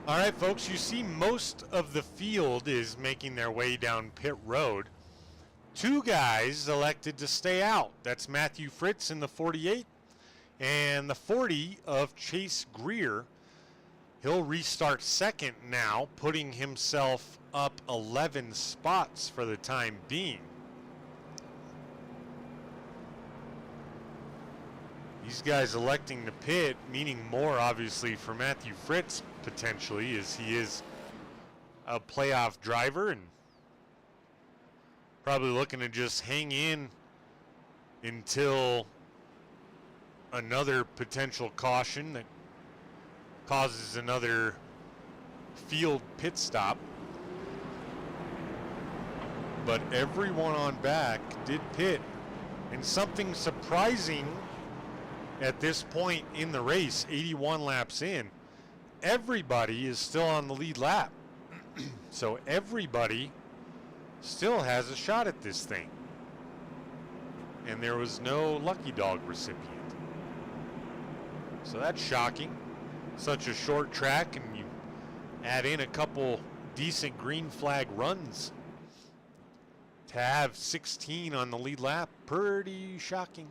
All right, folks, you see most of the field is making their way down pit road. Two guys elected to stay out. That's Matthew Fritz in the 48 and the 40 of Chase Greer. He'll restart second now, putting himself up 11 spots for the time being. These guys electing to pit, meaning more obviously for Matthew Fritz potentially, as he is a playoff driver and probably looking to just hang in until another potential caution that causes another field pit stop. But everyone on back did pit, and something surprising at this point in the race, 81 laps in, everybody is still on the lead lap. So everybody still has a shot at this thing. And there was no lucky dog recipient. So that's shocking. Such a short track, and you add in a couple decent green flag runs to have 16 on the lead lap. Pretty shocking.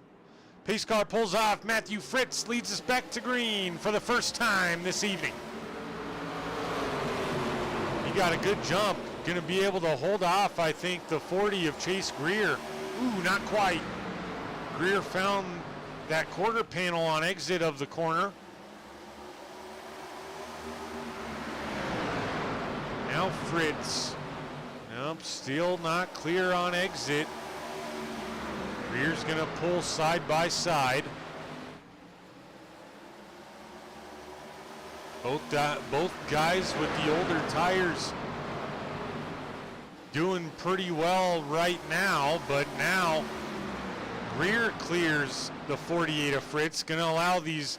Pace car pulls off. Matthew Fritz leads us back to green for the first time this evening. He got a good jump. Going to be able to hold off, I think, the 40 of Chase Greer. Ooh, not quite. Greer found that quarter panel on exit of the corner. Now Fritz. Nope, still not clear on exit. Greer's going to pull side by side. Both guys with the older tires doing pretty well right now, but now Greer clears the 48 of Fritz, going to allow these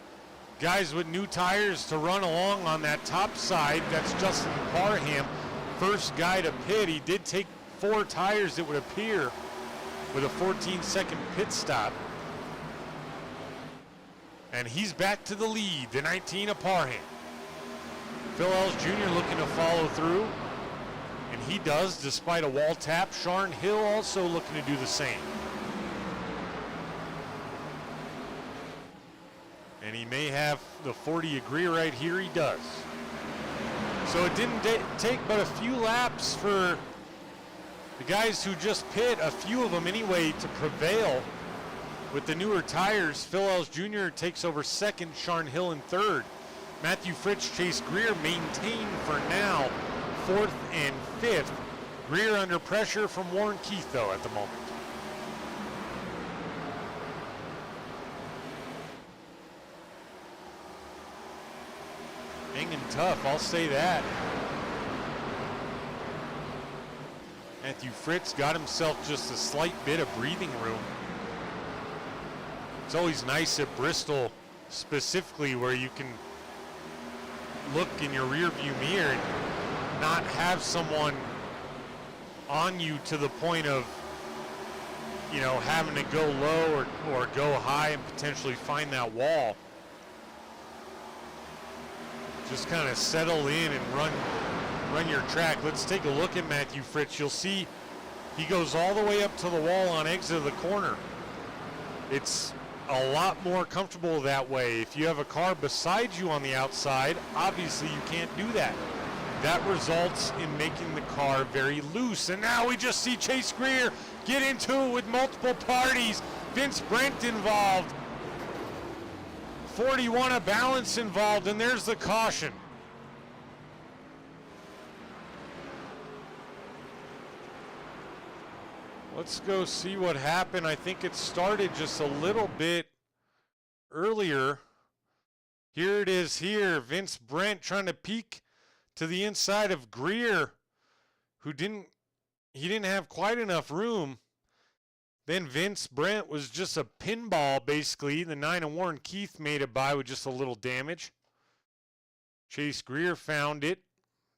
guys with new tires to run along on that top side. That's Justin Parham, first guy to pit. He did take 4 tires, it would appear, with a 14-second pit stop. And he's back to the lead, the 19 of Parham. Phil Ellis Jr. looking to follow through, and he does despite a wall tap. Sharn Hill also looking to do the same. And he may have the 40 agree right here. He does. So it didn't take but a few laps for the guys who just pit, a few of them anyway, to prevail with the newer tires. Phil Ellis Jr. takes over second, Sharn Hill in third. Matthew Fritz, Chase Greer maintain for now fourth and fifth. Greer under pressure from Warren Keith though at the moment. Hanging tough, I'll say that. Matthew Fritz got himself just a slight bit of breathing room. It's always nice at Bristol specifically where you can look in your rear view mirror and not have someone on you to the point of, you know, having to go low or go high and potentially find that wall. Just kind of settle in and run your track. Let's take a look at Matthew Fritz. You'll see he goes all the way up to the wall on exit of the corner. It's a lot more comfortable that way. If you have a car beside you on the outside, obviously you can't do that. That results in making the car very loose. And now we just see Chase Greer get into it with multiple parties. Vince Brent involved. 41 of balance involved, and there's the caution. Let's go see what happened. I think it started just a little bit earlier. Here it is here. Vince Brent trying to peek to the inside of Greer, who didn't have quite enough room. Then Vince Brent was just a pinball, basically. The 9 of Warren Keith made it by with just a little damage. Chase Greer found it.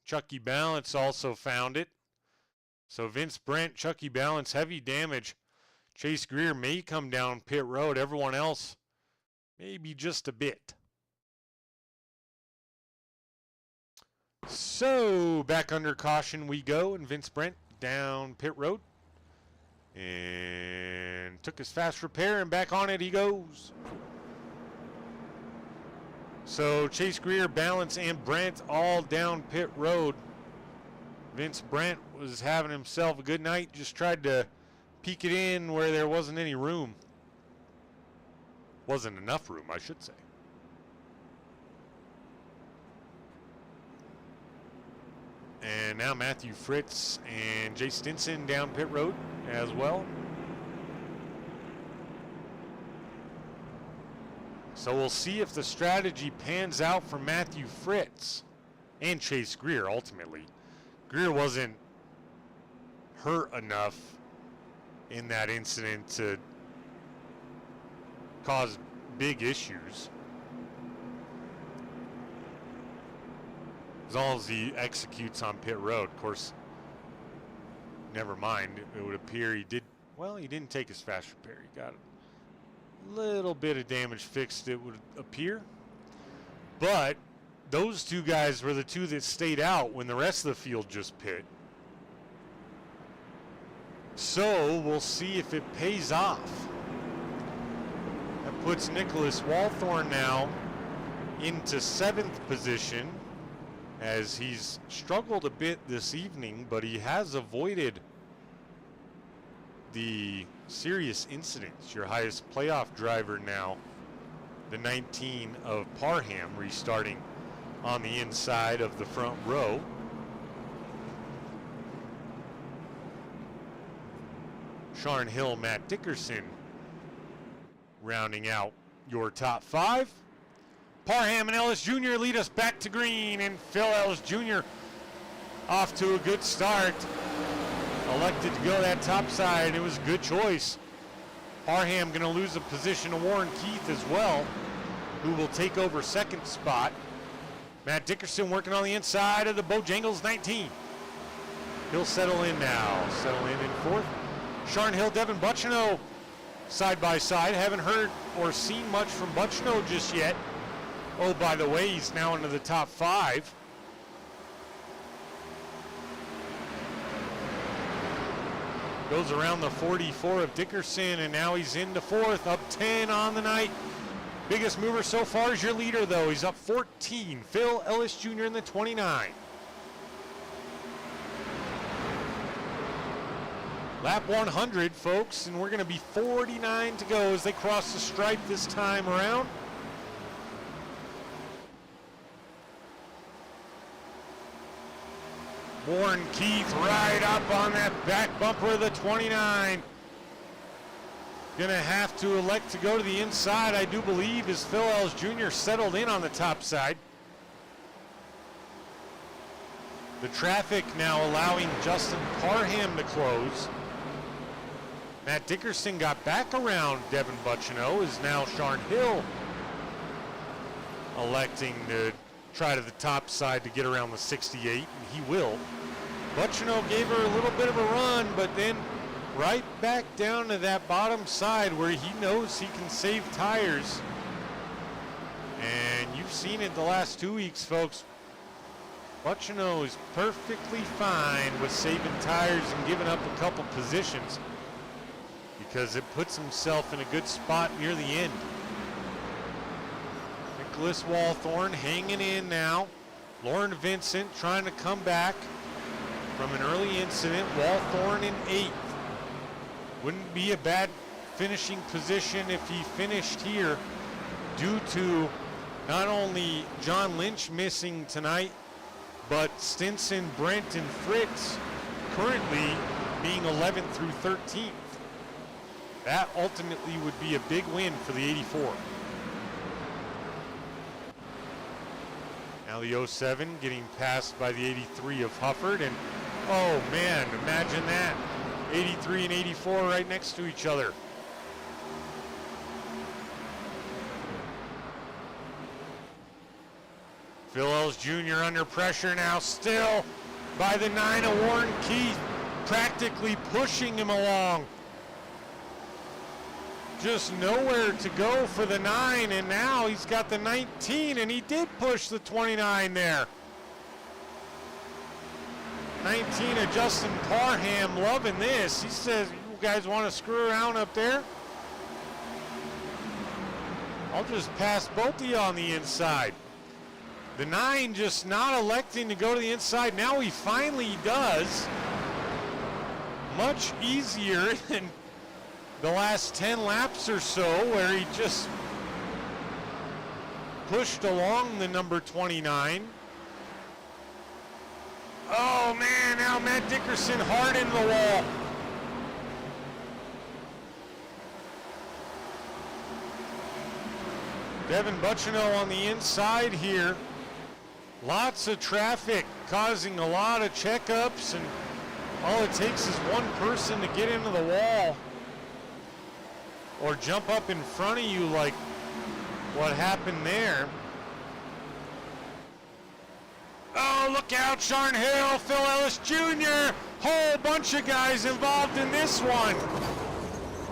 Chucky Balance also found it. So Vince Brent, Chucky Balance, heavy damage. Chase Greer may come down pit road. Everyone else, maybe just a bit. So back under caution we go, and Vince Brent down pit road. And took his fast repair, and back on it he goes. So Chase Greer, Balance, and Brent all down pit road. Vince Brent was having himself a good night, just tried to peek it in where there wasn't any room. Wasn't enough room, I should say. And now Matthew Fritz and Jay Stinson down pit road as well. So we'll see if the strategy pans out for Matthew Fritz and Chase Greer ultimately. Greer wasn't hurt enough in that incident to cause big issues. As long as he executes on pit road. Of course, never mind. It would appear he did, well, he didn't take his fast repair. He got a little bit of damage fixed, it would appear. But those two guys were the two that stayed out when the rest of the field just pit. So we'll see if it pays off. puts Nicholas Walthorn now into 7th position, as he's struggled a bit this evening, but he has avoided the serious incidents. Your highest playoff driver now, the 19 of Parham, restarting on the inside of the front row. Sharn Hill, Matt Dickerson rounding out your top 5. Parham and Ellis Jr. lead us back to green, and Phil Ellis Jr. off to a good start. Elected to go that top side. It was a good choice. Parham going to lose a position to Warren Keith as well, who will take over 2nd spot. Matt Dickerson working on the inside of the Bojangles 19. He'll settle in now. Settle in 4th. Sharn Hill, Devin Buchino side by side. Haven't heard or seen much from Buchino just yet. Oh, by the way, he's now into the top 5. Goes around the 44 of Dickerson, and now he's into 4th, up 10 on the night. Biggest mover so far is your leader, though. He's up 14. Phil Ellis Jr. in the 29. Lap 100, folks, and we're going to be 49 to go as they cross the stripe this time around. Warren Keith right up on that back bumper of the 29. Gonna have to elect to go to the inside, I do believe, as Phil Ellis Jr. settled in on the top side. The traffic now allowing Justin Parham to close. Matt Dickerson got back around Devin Buchino, is now Sharn Hill electing to try to the top side to get around the 68, and he will. Buchino gave her a little bit of a run, but then right back down to that bottom side where he knows he can save tires. And you've seen it the last 2 weeks, folks. Buchino is perfectly fine with saving tires and giving up a couple positions because it puts himself in a good spot near the end. Nicholas Walthorn hanging in now. Lauren Vincent trying to come back from an early incident. Walthorn in 8th. Wouldn't be a bad finishing position if he finished here, due to not only John Lynch missing tonight, but Stinson, Brent, and Fritz currently being 11th through 13th. That ultimately would be a big win for the 84. Now the 07 getting passed by the 83 of Hufford, and oh man, imagine that. 83 and 84 right next to each other. Phil Ellis Jr. under pressure now, still by the 9 of Warren Keith, practically pushing him along. Just nowhere to go for the 9, and now he's got the 19, and he did push the 29 there. 19 of Justin Parham, loving this. He says, you guys want to screw around up there? I'll just pass both of you on the inside. The 9 just not electing to go to the inside. Now he finally does. Much easier than the last 10 laps or so, where he just pushed along the number 29. Oh man, now Matt Dickerson hard in the wall. Devin Buchino on the inside here. Lots of traffic causing a lot of checkups, and all it takes is one person to get into the wall or jump up in front of you like what happened there. Oh, look out, Sharn Hill, Phil Ellis Jr. Whole bunch of guys involved in this one.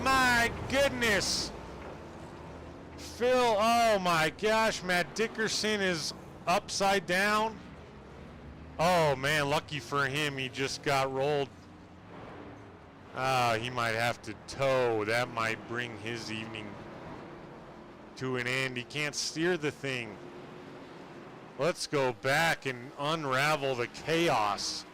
My goodness. Phil, oh my gosh, Matt Dickerson is upside down. Oh man, lucky for him, he just got rolled. He might have to tow. That might bring his evening to an end. He can't steer the thing. Let's go back and unravel the chaos.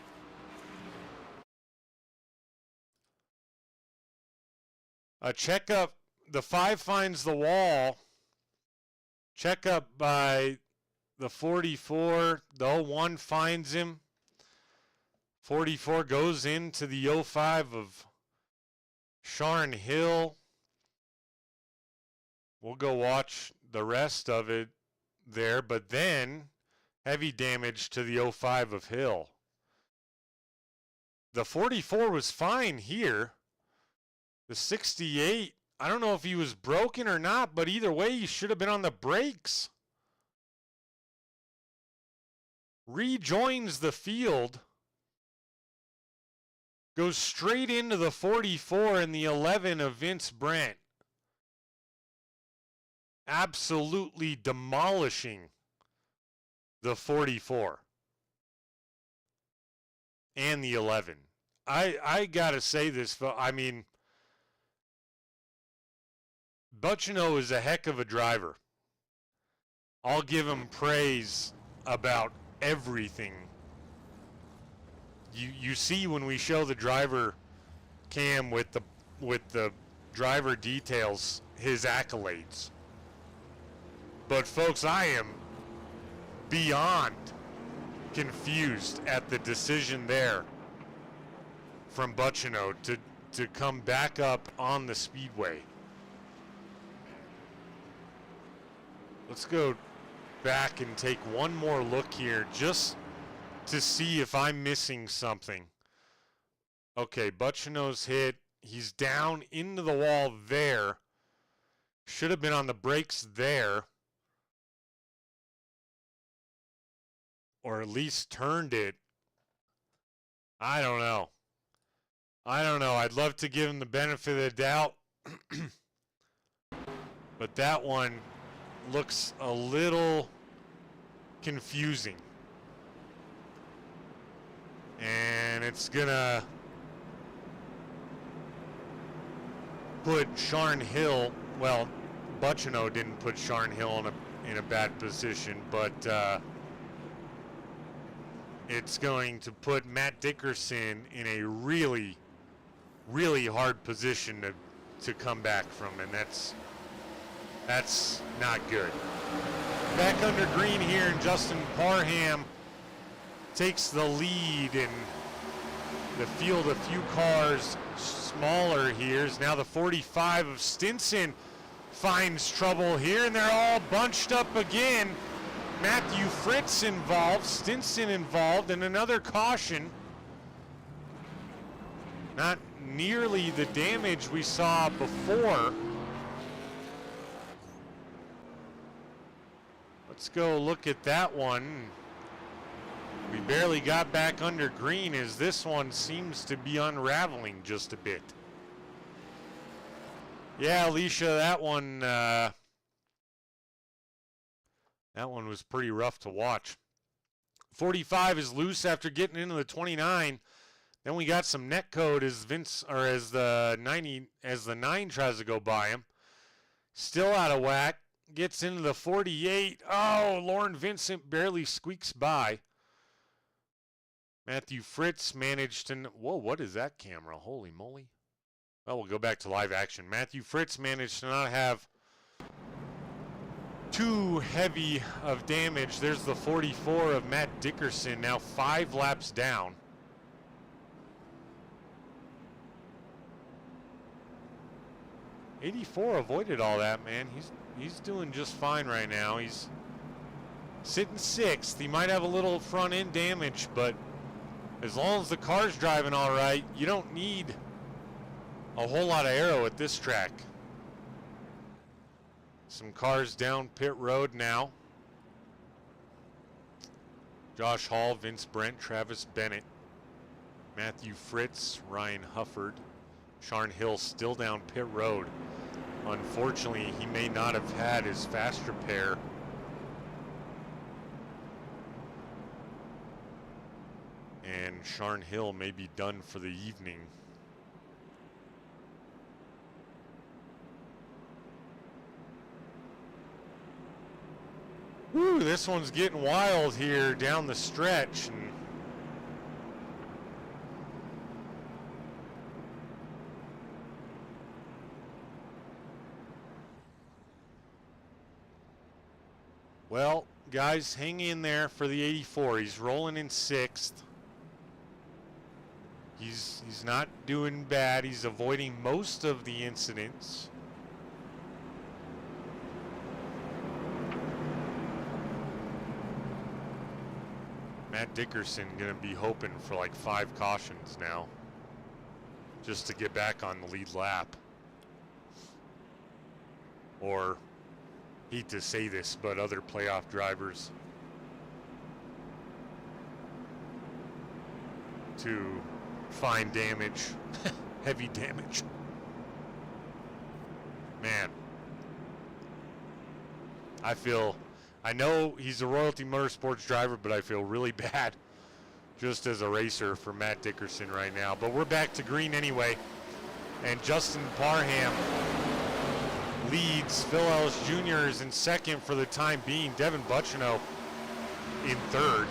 A checkup. The 5 finds the wall. Checkup by the 44. The 01 finds him. 44 goes into the 05 of Sharn Hill. We'll go watch the rest of it there, but then heavy damage to the 05 of Hill. The 44 was fine here. The 68, I don't know if he was broken or not, but either way, he should have been on the brakes. Rejoins the field. Goes straight into the 44 and the 11 of Vince Brent. Absolutely demolishing the 44 and the 11. I gotta say this, I mean, Buccino is a heck of a driver. I'll give him praise about everything. You see when we show the driver cam with the driver details, his accolades. But folks, I am beyond confused at the decision there from Buccino to come back up on the speedway. Let's go back and take one more look here just to see if I'm missing something. Okay, Buccino's hit. He's down into the wall there. Should have been on the brakes there. Or at least turned it. I don't know. I'd love to give him the benefit of the doubt. But that one looks a little confusing. And it's gonna put Sharn Hill, well, Buccino didn't put Sharn Hill in a bad position, but it's going to put Matt Dickerson in a really, really hard position to come back from, and that's not good. Back under green here, and Justin Parham takes the lead in the field. A few cars smaller here. Is now the 45 of Stinson finds trouble here, and they're all bunched up again. Matthew Fritz involved, Stinson involved, and another caution. Not nearly the damage we saw before. Let's go look at that one. We barely got back under green as this one seems to be unraveling just a bit. Yeah, Alicia, that one was pretty rough to watch. 45 is loose after getting into the 29. Then we got some net code as the 9 tries to go by him. Still out of whack. Gets into the 48. Oh, Lauren Vincent barely squeaks by. Matthew Fritz managed to... Whoa, what is that camera? Holy moly. Well, we'll go back to live action. Matthew Fritz managed to not have too heavy of damage. There's the 44 of Matt Dickerson, now 5 laps down. '84 avoided all that, man. He's doing just fine right now. He's sitting 6th. He might have a little front end damage, but as long as the car's driving all right, you don't need a whole lot of aero at this track. Some cars down pit road now. Josh Hall, Vince Brent, Travis Bennett, Matthew Fritz, Ryan Hufford, Sharn Hill still down pit road. Unfortunately, he may not have had his fast repair. And Sharn Hill may be done for the evening. Woo, this one's getting wild here down the stretch. And well, guys, hang in there for the 84. He's rolling in 6th. He's not doing bad. He's avoiding most of the incidents. Matt Dickerson gonna be hoping for like 5 cautions now, just to get back on the lead lap. Or, hate to say this, but other playoff drivers to find damage, heavy damage. Man, I know he's a Royalty Motorsports driver, but I feel really bad just as a racer for Matt Dickerson right now. But we're back to green anyway, and Justin Parham leads. Phil Ellis Jr. is in 2nd for the time being. Devin Buccino in 3rd.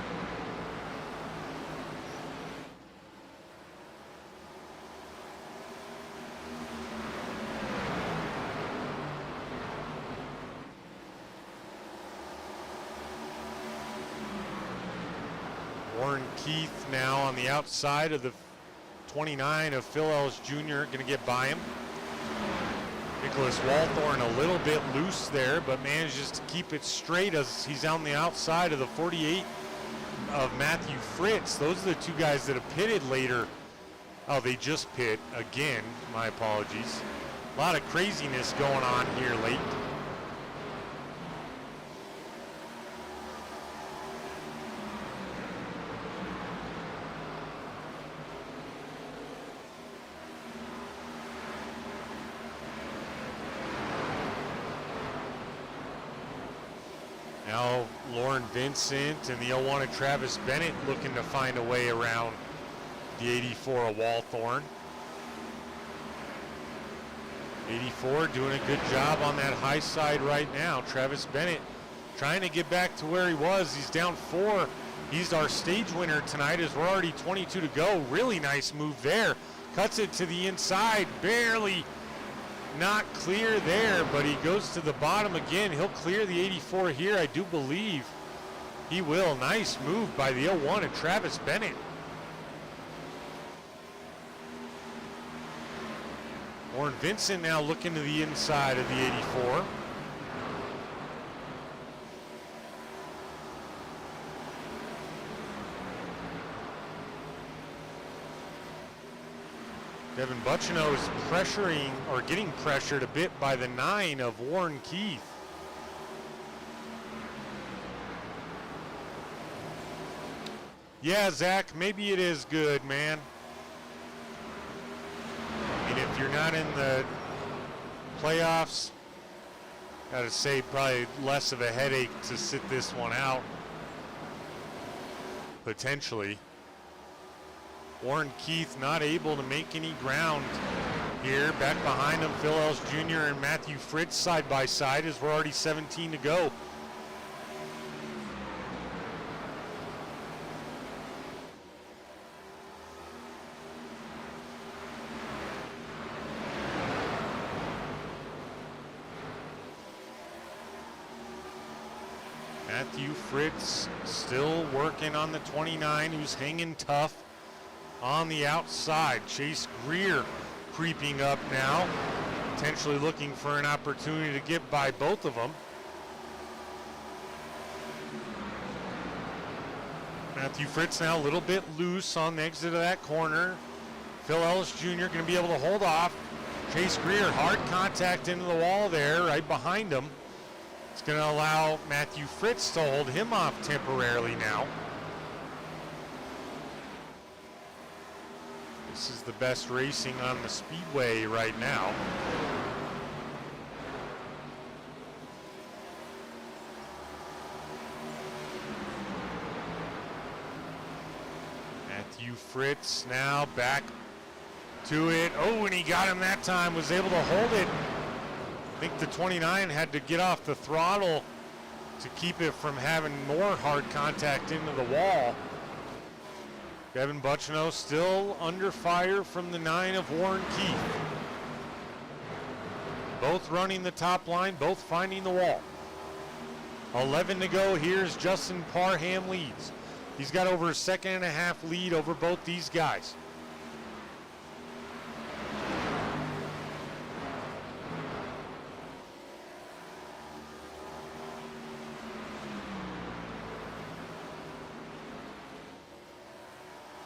Warren Keith now on the outside of the 29 of Phil Ellis Jr. Going to get by him. Nicholas Walthorn a little bit loose there, but manages to keep it straight as he's on the outside of the 48 of Matthew Fritz. Those are the 2 guys that have pitted later. Oh, they just pit again. My apologies. A lot of craziness going on here late. Now Lauren Vincent and the 01 of Travis Bennett looking to find a way around the 84 of Walthorn. 84 doing a good job on that high side right now. Travis Bennett trying to get back to where he was. He's down 4. He's our stage winner tonight as we're already 22 to go. Really nice move there. Cuts it to the inside, barely not clear there, but he goes to the bottom again. He'll clear the 84 here, I do believe. He will. Nice move by the 01 and Travis Bennett. Warren Vincent now looking to the inside of the 84. Devin Buccino is pressuring or getting pressured a bit by the 9 of Warren Keith. Yeah, Zach, maybe it is good, man. I mean, if you're not in the playoffs, gotta say probably less of a headache to sit this one out, potentially. Warren Keith not able to make any ground here. Back behind him, Phil Ellis Jr. and Matthew Fritz side by side as we're already 17 to go. Matthew Fritz still working on the 29, who's hanging tough on the outside. Chase Greer creeping up now, potentially looking for an opportunity to get by both of them. Matthew Fritz now a little bit loose on the exit of that corner. Phil Ellis Jr. going to be able to hold off. Chase Greer, hard contact into the wall there, right behind him. It's going to allow Matthew Fritz to hold him off temporarily now. This is the best racing on the speedway right now. Matthew Fritz now back to it. Oh, and he got him that time, was able to hold it. I think the 29 had to get off the throttle to keep it from having more hard contact into the wall. Kevin Buchino still under fire from the 9 of Warren Keith. Both running the top line, both finding the wall. 11 to go. Here's Justin Parham leads. He's got over a second and a half lead over both these guys.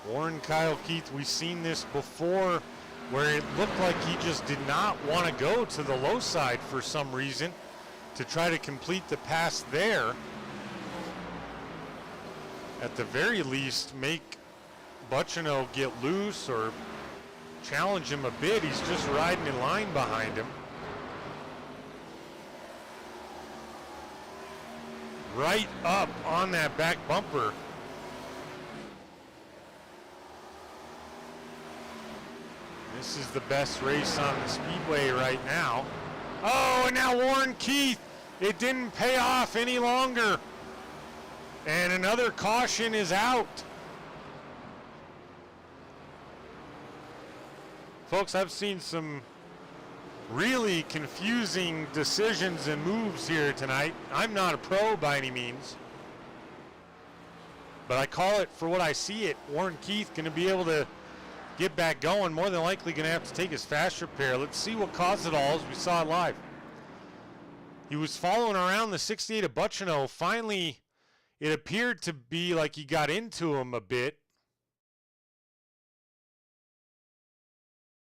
Warren Kyle Keith, we've seen this before where it looked like he just did not want to go to the low side for some reason to try to complete the pass there. At the very least, make Buchino get loose or challenge him a bit. He's just riding in line behind him. Right up on that back bumper. This is the best race on the speedway right now. Oh, and now Warren Keith, it didn't pay off any longer. And another caution is out. Folks, I've seen some really confusing decisions and moves here tonight. I'm not a pro by any means, but I call it for what I see it. Warren Keith going to be able to get back going, more than likely going to have to take his fast repair. Let's see what caused it all as we saw it live. He was following around the 68 of Buchino. Finally, it appeared to be like he got into him a bit.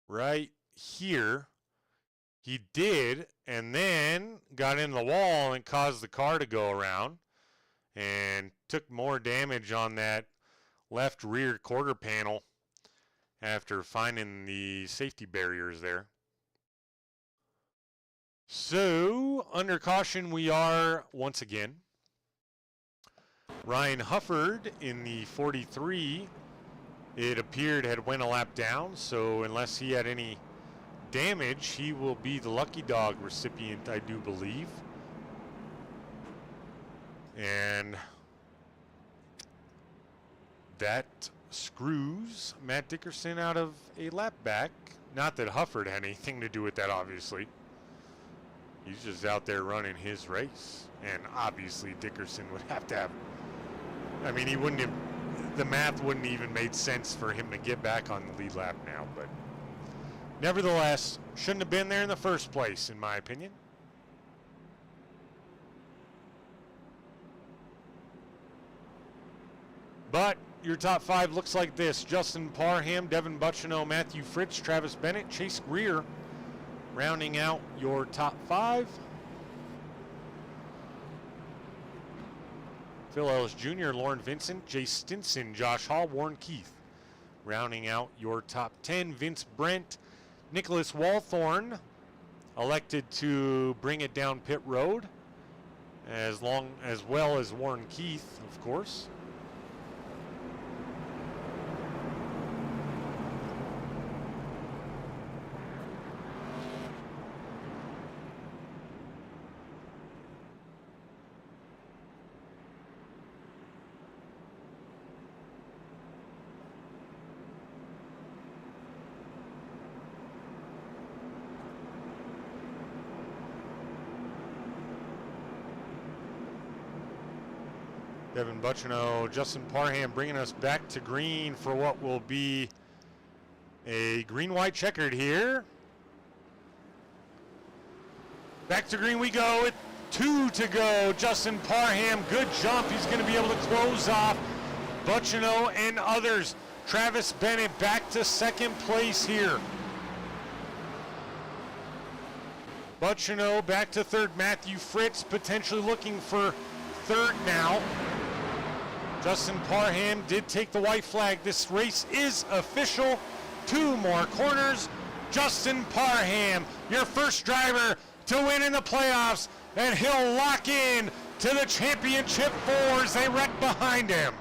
Right here. He did, and then got in the wall and caused the car to go around and took more damage on that left rear quarter panel after finding the safety barriers there. So, under caution we are once again. Ryan Hufford in the 43, it appeared had went a lap down, so unless he had any damage, he will be the lucky dog recipient, I do believe. And that screws Matt Dickerson out of a lap back. Not that Hufford had anything to do with that, obviously. He's just out there running his race. And obviously Dickerson would have to have, I mean, he wouldn't have, the math wouldn't even made sense for him to get back on the lead lap now, but nevertheless, shouldn't have been there in the first place, in my opinion. But your top five looks like this. Justin Parham, Devin Buchino, Matthew Fritz, Travis Bennett, Chase Greer, rounding out your top five. Phil Ellis Jr., Lauren Vincent, Jay Stinson, Josh Hall, Warren Keith, rounding out your top 10. Vince Brent, Nicholas Walthorn, elected to bring it down pit road, as well as Warren Keith, of course. Devin Buchino, Justin Parham bringing us back to green for what will be a green-white checkered here. Back to green we go with 2 to go. Justin Parham, good jump. He's going to be able to close off Buchino and others. Travis Bennett back to second place here. Buchino back to third. Matthew Fritz potentially looking for third now. Justin Parham did take the white flag. This race is official. 2 more corners. Justin Parham, your first driver to win in the playoffs, and he'll lock in to the championship 4 as they wreck behind him.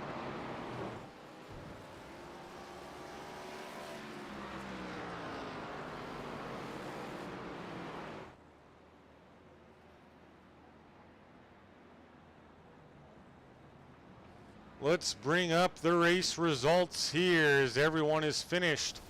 Let's bring up the race results here as everyone is finished.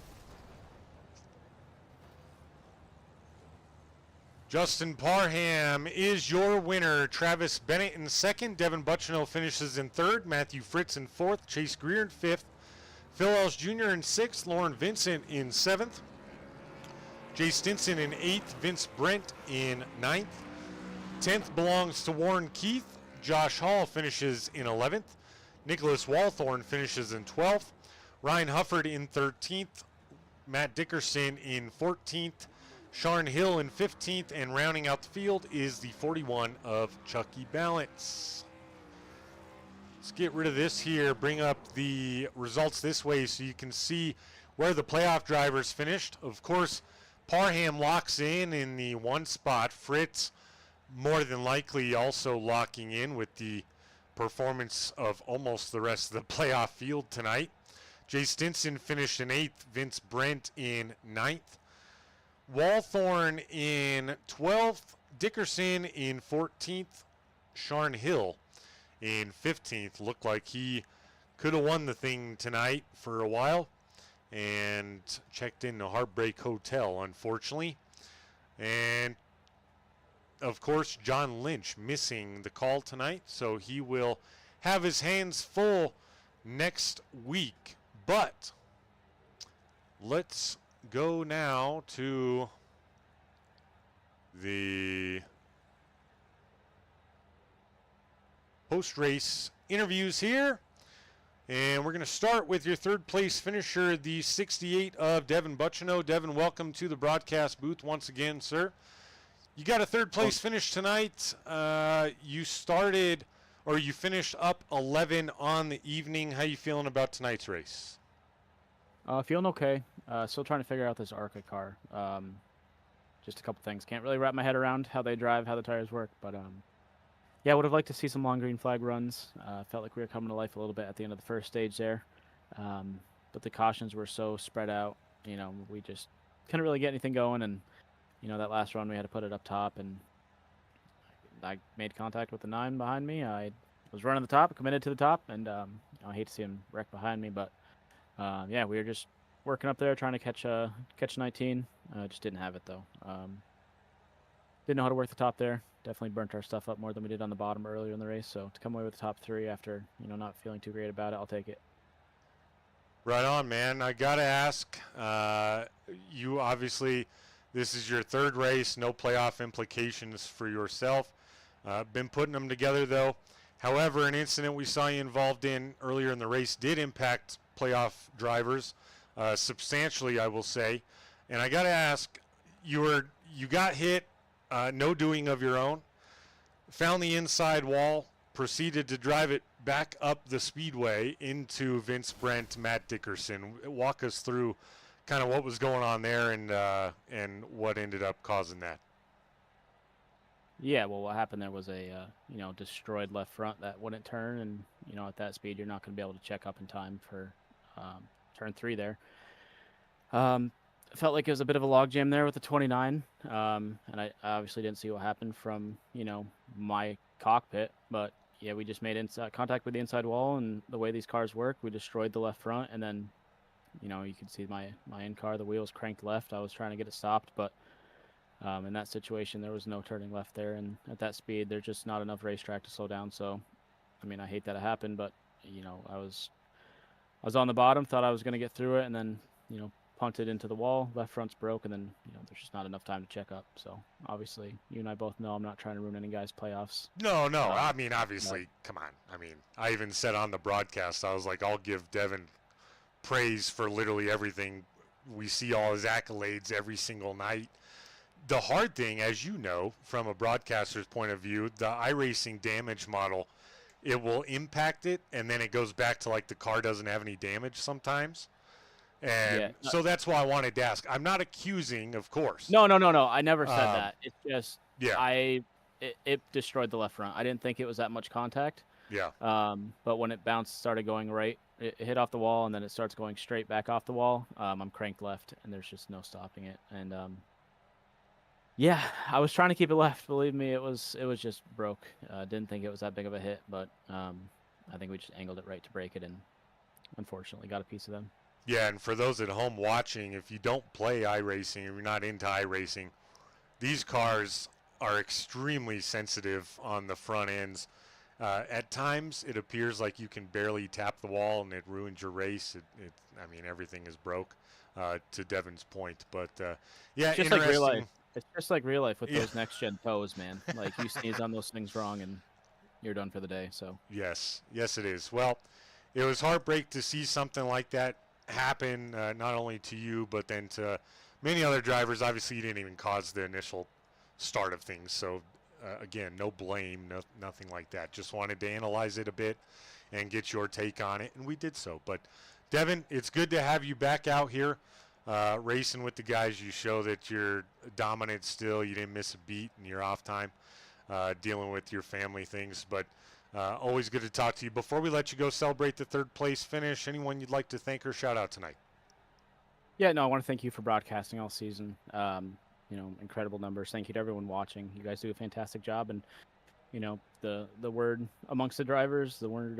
Justin Parham is your winner. Travis Bennett in second. Devin Butchino finishes in third. Matthew Fritz in fourth. Chase Greer in fifth. Phil Ellis Jr. in sixth. Lauren Vincent in seventh. Jay Stinson in eighth. Vince Brent in ninth. 10th belongs to Warren Keith. Josh Hall finishes in 11th. Nicholas Walthorn finishes in 12th. Ryan Hufford in 13th. Matt Dickerson in 14th. Sharn Hill in 15th, and rounding out the field is the 41 of Chucky Balance. Let's get rid of this here, bring up the results this way so you can see where the playoff drivers finished. Of course, Parham locks in the one spot. Fritz more than likely also locking in with the performance of almost the rest of the playoff field tonight. Jay Stinson finished in 8th, Vince Brent in 9th. Walthorn in 12th, Dickerson in 14th, Sharn Hill in 15th. Looked like he could have won the thing tonight for a while and checked in the Heartbreak Hotel, unfortunately. And, of course, John Lynch missing the call tonight, so he will have his hands full next week. But let's go now to the post-race interviews here. And we're going to start with your third place finisher, the 68 of Devin Butchino. Devin, welcome to the broadcast booth once again, sir. You got a third place finish tonight. You started, or you finished up 11 on the evening. How you feeling about tonight's race? Feeling okay. Still trying to figure out this ARCA car. Just a couple things. Can't really wrap my head around how they drive, how the tires work. But yeah, would have liked to see some long green flag runs. Felt like we were coming to life a little bit at the end of the first stage there. But the cautions were so spread out. You know, we just couldn't really get anything going. And, you know, that last run we had to put it up top. And I made contact with the 9 behind me. I was running the top, committed to the top. And I hate to see him wreck behind me. But yeah, we were just working up there trying to catch 19. Just didn't have it though. Didn't know how to work the top there. Definitely burnt our stuff up more than we did on the bottom earlier in the race. So to come away with the top 3 after, you know, not feeling too great about it, I'll take it. Right on, man. I gotta ask, you obviously, this is your third race, no playoff implications for yourself. Been putting them together though. However, an incident we saw you involved in earlier in the race did impact playoff drivers substantially, I will say. And I got to ask, you got hit, no doing of your own, found the inside wall, proceeded to drive it back up the speedway into Vince Brent, Matt Dickerson. Walk us through kind of what was going on there and what ended up causing that. Yeah, well, what happened there was a you know, destroyed left front that wouldn't turn, and you know, at that speed you're not going to be able to check up in time for turn 3 there. Felt like it was a bit of a logjam there with the 29, and I obviously didn't see what happened from, you know, my cockpit, but yeah, we just made contact with the inside wall, and the way these cars work, we destroyed the left front, and then, you know, you can see my in car, the wheels cranked left. I was trying to get it stopped, but in that situation, there was no turning left there, and at that speed, there's just not enough racetrack to slow down. So, I mean, I hate that it happened, but you know, I was on the bottom, thought I was going to get through it, and then, you know, punted into the wall. Left front's broke, and then, you know, there's just not enough time to check up. So, obviously, you and I both know I'm not trying to ruin any guys' playoffs. No. I mean, obviously, come on. I mean, I even said on the broadcast, I was like, I'll give Devin praise for literally everything. We see all his accolades every single night. The hard thing, as you know, from a broadcaster's point of view, the iRacing damage model, it will impact it, and then it goes back to like the car doesn't have any damage sometimes. And so that's why I wanted to ask. I'm not accusing, of course. No. I never said that. It's just, yeah, it destroyed the left front. I didn't think it was that much contact. Yeah. But when it bounced, started going right, it hit off the wall, and then it starts going straight back off the wall. I'm cranked left, and there's just no stopping it. And yeah, I was trying to keep it left. Believe me, it was just broke. Didn't think it was that big of a hit, but I think we just angled it right to break it, and unfortunately got a piece of them. Yeah, and for those at home watching, if you don't play iRacing or you're not into iRacing, these cars are extremely sensitive on the front ends. At times, it appears like you can barely tap the wall and it ruins your race. I mean, everything is broke, to Devin's point. But yeah, It's just like real life. interesting. It's just like real life with Yeah. those next gen toes, man. Like you sneeze on those things wrong and you're done for the day. So Yes, yes, it is. Well, it was heartbreak to see something like that happen, not only to you, but then to many other drivers. Obviously, you didn't even cause the initial start of things. So, again, no blame, nothing like that. Just wanted to analyze it a bit and get your take on it, and we did so. But, Devin, it's good to have you back out here racing with the guys. You show that you're dominant still. You didn't miss a beat in your off time. Dealing with your family things, but always good to talk to you. Before we let you go celebrate the third place finish, anyone you'd like to thank or shout out tonight? yeah, no, I want to thank you for broadcasting all season. Incredible numbers. Thank you to everyone watching. You guys do a fantastic job, and the word amongst the drivers, the word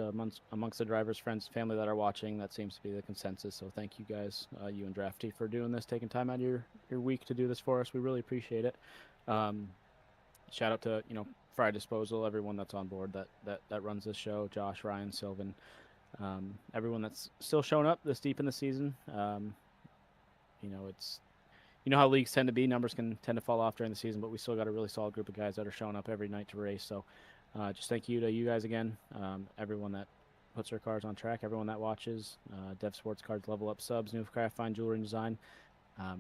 amongst the drivers, friends, family that are watching, that seems to be the consensus. So thank you guys, you and Drafty, for doing this, taking time out of your week to do this for us. We really appreciate it. Shout out to Frye Disposal, everyone that's on board that runs this show, Josh, Ryan, Sylvan, everyone that's still showing up this deep in the season. It's how leagues tend to be. Numbers can tend to fall off during the season, but we still got a really solid group of guys that are showing up every night to race. So just thank you to you guys again, everyone that puts their cars on track, everyone that watches, Dev Sports Cards, Level Up Subs, Newcraft, Fine Jewelry and Design.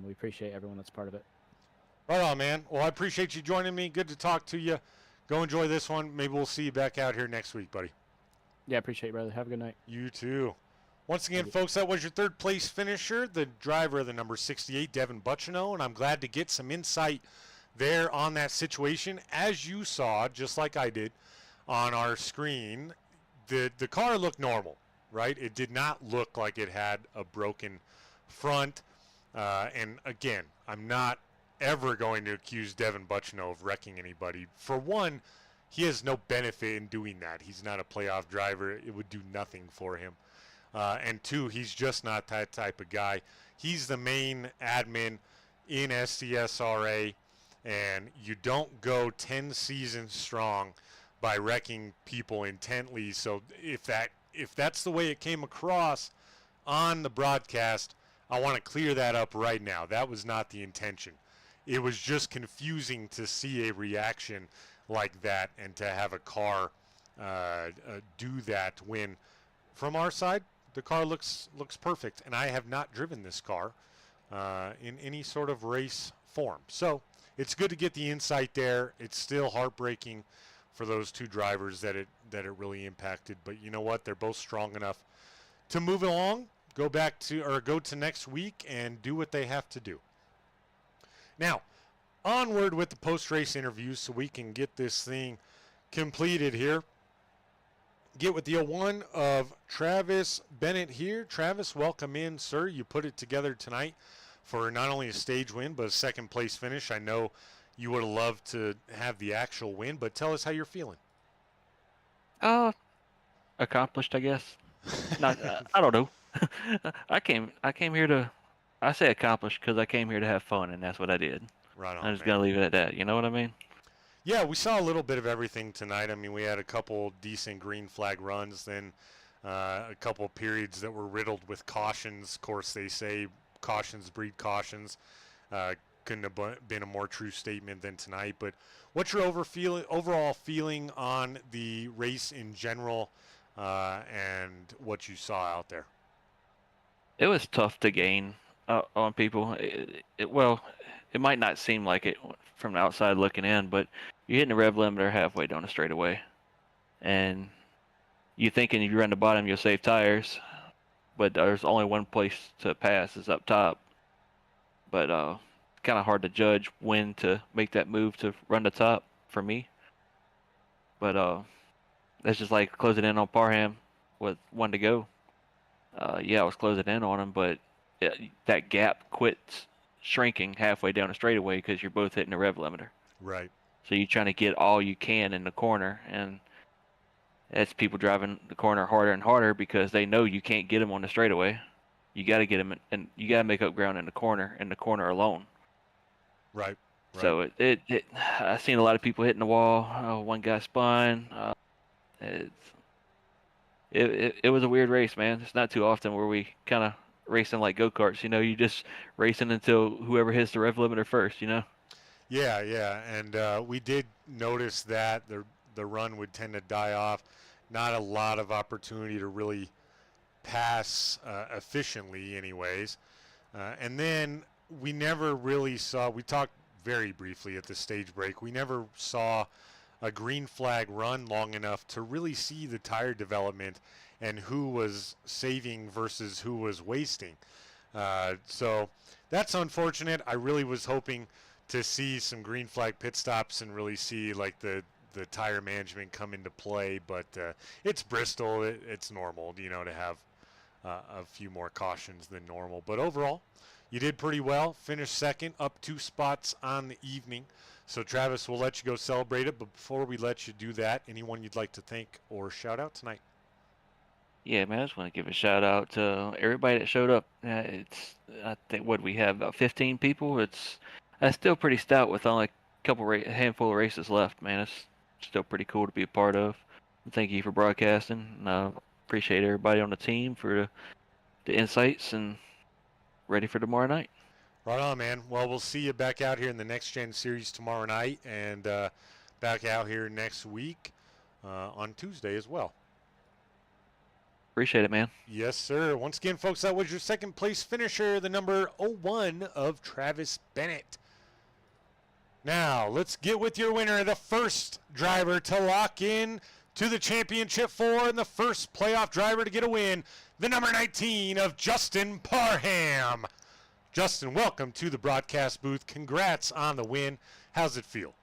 We appreciate everyone that's part of it. Right on, man. Well, I appreciate you joining me. Good to talk to you. Go enjoy this one. Maybe we'll see you back out here next week, buddy. Yeah, appreciate it, brother. Have a good night. You too. Once again, folks, that was your third place finisher, the driver of the number 68, Devin Butchino, and I'm glad to get some insight there on that situation. As you saw, just like I did on our screen, the car looked normal, right? It did not look like it had a broken front. And again, I'm not ever going to accuse Devin Butchino of wrecking anybody. For one, he has no benefit in doing that. He's not a playoff driver. It would do nothing for him. And two, he's just not that type of guy. He's the main admin in SCSRA, and you don't go 10 seasons strong by wrecking people intently. So if that's the way it came across on the broadcast, I want to clear that up right now. That was not the intention. It was just confusing to see a reaction like that and to have a car do that when, from our side, the car looks perfect. And I have not driven this car in any sort of race form. So it's good to get the insight there. It's still heartbreaking for those two drivers that it really impacted. But you know what? They're both strong enough to move along, go to next week and do what they have to do. Now, onward with the post-race interviews so we can get this thing completed here. Get with the 01 of Travis Bennett here. Travis, welcome in, sir. You put it together tonight for not only a stage win, but a second place finish. I know you would have loved to have the actual win, but tell us how you're feeling. Accomplished, I guess. Not, I don't know. I came here to, I say accomplished because I came here to have fun, and that's what I did. Right on, I'm just man. gonna leave it at that. You know what I mean? Yeah, we saw a little bit of everything tonight. I mean, we had a couple decent green flag runs, then a couple of periods that were riddled with cautions. Of course, they say cautions breed cautions. Couldn't have been a more true statement than tonight. But what's your overall feeling on the race in general and what you saw out there? It was tough to gain on people. It might not seem like it from the outside looking in, but you're hitting the rev limiter halfway down the straightaway, and you thinking if you run the bottom you'll save tires, but there's only one place to pass is up top. But kind of hard to judge when to make that move to run the top for me. But that's just like closing in on Parham with one to go. I was closing in on him, but that gap quits shrinking halfway down the straightaway because you're both hitting the rev limiter. Right. So you're trying to get all you can in the corner, and It's people driving the corner harder and harder because they know you can't get them on the straightaway. You got to get them, and you got to make up ground in the corner alone. Right. So I've seen a lot of people hitting the wall. One guy spun. It was a weird race, man. It's not too often where we kind of racing like go-karts. You just racing until whoever hits the rev limiter first. Yeah, and we did notice that the run would tend to die off. Not a lot of opportunity to really pass efficiently, anyways. And then we never really saw. We talked very briefly at the stage break. We never saw a green flag run long enough to really see the tire development and who was saving versus who was wasting. So that's unfortunate. I really was hoping to see some green flag pit stops and really see like the tire management come into play, but it's Bristol. It's normal, to have a few more cautions than normal. But overall, you did pretty well. Finished second, up 2 spots on the evening. So Travis, we'll let you go celebrate it, but before we let you do that, anyone you'd like to thank or shout out tonight? Yeah, man, I just want to give a shout out to everybody that showed up. I think we have about 15 people. That's still pretty stout with only a handful of races left, man. It's still pretty cool to be a part of. Thank you for broadcasting. Appreciate everybody on the team for the insights and ready for tomorrow night. Right on, man. Well, we'll see you back out here in the Next Gen Series tomorrow night and back out here next week on Tuesday as well. Appreciate it, man. Yes, sir. Once again, folks, that was your second place finisher, the number 01 of Travis Bennett. Now, let's get with your winner, the first driver to lock in to the championship 4 and the first playoff driver to get a win, the number 19 of Justin Parham. Justin, welcome to the broadcast booth. Congrats on the win. How's it feel?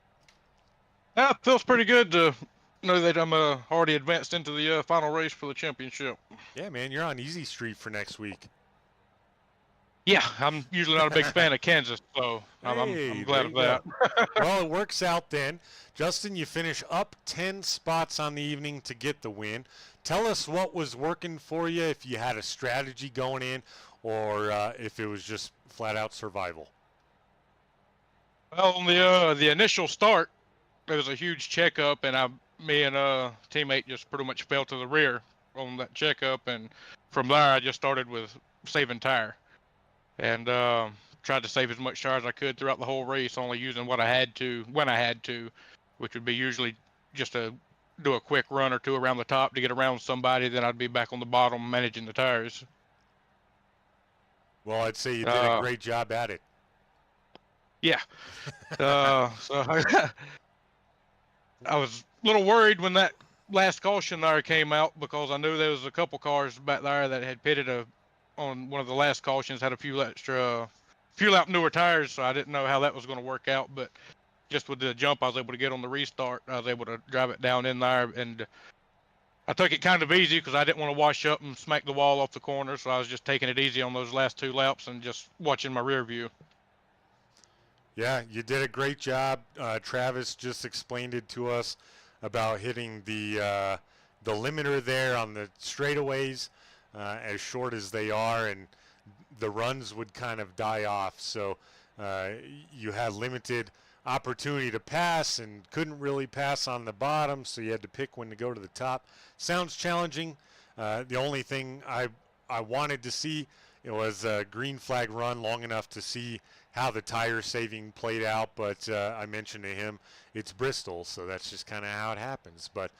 It feels pretty good to know that I'm already advanced into the final race for the championship. Yeah, man, you're on easy street for next week. Yeah, I'm usually not a big fan of Kansas, so I'm glad of that. Well, it works out then. Justin, you finish up 10 spots on the evening to get the win. Tell us what was working for you, if you had a strategy going in, or if it was just flat-out survival. Well, on the initial start, there was a huge checkup, and me and a teammate just pretty much fell to the rear on that checkup, and from there I just started with saving tire, and tried to save as much tire as I could throughout the whole race, only using what I had to when I had to, which would be usually just to do a quick run or two around the top to get around somebody, then I'd be back on the bottom managing the tires. Well, I'd say you did a great job at it. Yeah. So I was a little worried when that last caution there came out, because I knew there was a couple cars back there that had pitted on one of the last cautions, had a few lap newer tires, so I didn't know how that was going to work out. But just with the jump I was able to get on the restart, I was able to drive it down in there, and I took it kind of easy because I didn't want to wash up and smack the wall off the corner, so I was just taking it easy on those last 2 laps and just watching my rear view. Yeah, you did a great job. Travis just explained it to us about hitting the limiter there on the straightaways, as short as they are, and the runs would kind of die off. So you had limited opportunity to pass and couldn't really pass on the bottom, so you had to pick when to go to the top. Sounds challenging. The only thing I wanted to see, it was a green flag run long enough to see how the tire saving played out, but I mentioned to him it's Bristol, so that's just kind of how it happens. But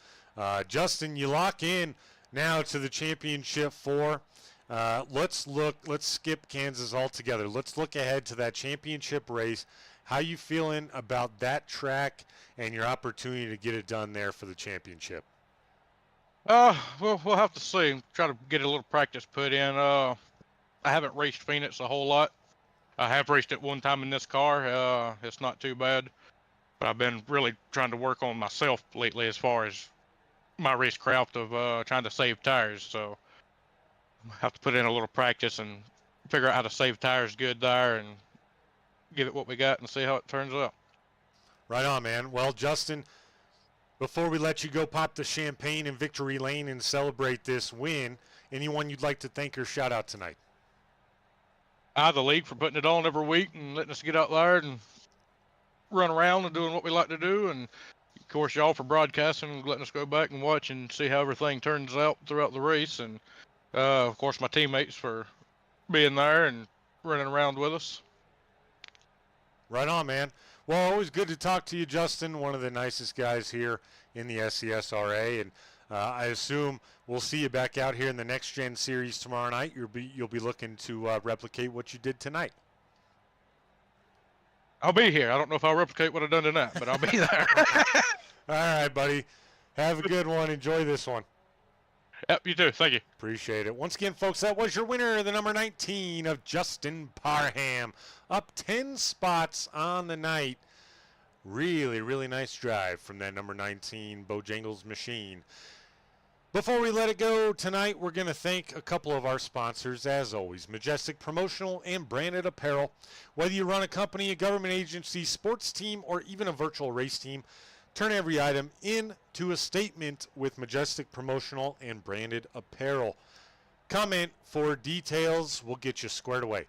Justin, you lock in now to the championship 4. Let's skip Kansas altogether. Let's look ahead to that championship race. How you feeling about that track and your opportunity to get it done there for the championship? Well, we'll have to see. Try to get a little practice put in. I haven't raced Phoenix a whole lot. I have raced it one time in this car. It's not too bad, but I've been really trying to work on myself lately as far as my racecraft of trying to save tires. So I have to put in a little practice and figure out how to save tires good there and give it what we got and see how it turns out. Right on, man. Well, Justin, Before we let you go pop the champagne in Victory Lane and celebrate this win, anyone you'd like to thank or shout out tonight? The league for putting it on every week and letting us get out there and run around and doing what we like to do. And, of course, y'all for broadcasting and letting us go back and watch and see how everything turns out throughout the race. And, of course, my teammates for being there and running around with us. Right on, man. Well, always good to talk to you, Justin, one of the nicest guys here in the SCSRA. And I assume we'll see you back out here in the Next Gen Series tomorrow night. You'll be looking to replicate what you did tonight. I'll be here. I don't know if I'll replicate what I've done tonight, but I'll be there. All right, buddy. Have a good one. Enjoy this one. Yep, you too. Thank you. Appreciate it. Once again, folks, that was your winner, the number 19 of Justin Parham. Up 10 spots on the night. Really, really nice drive from that number 19 Bojangles machine. Before we let it go tonight, we're going to thank a couple of our sponsors, as always. Majestic Promotional and Branded Apparel. Whether you run a company, a government agency, sports team, or even a virtual race team, turn every item into a statement with Majestic Promotional and Branded Apparel. Comment for details. We'll get you squared away.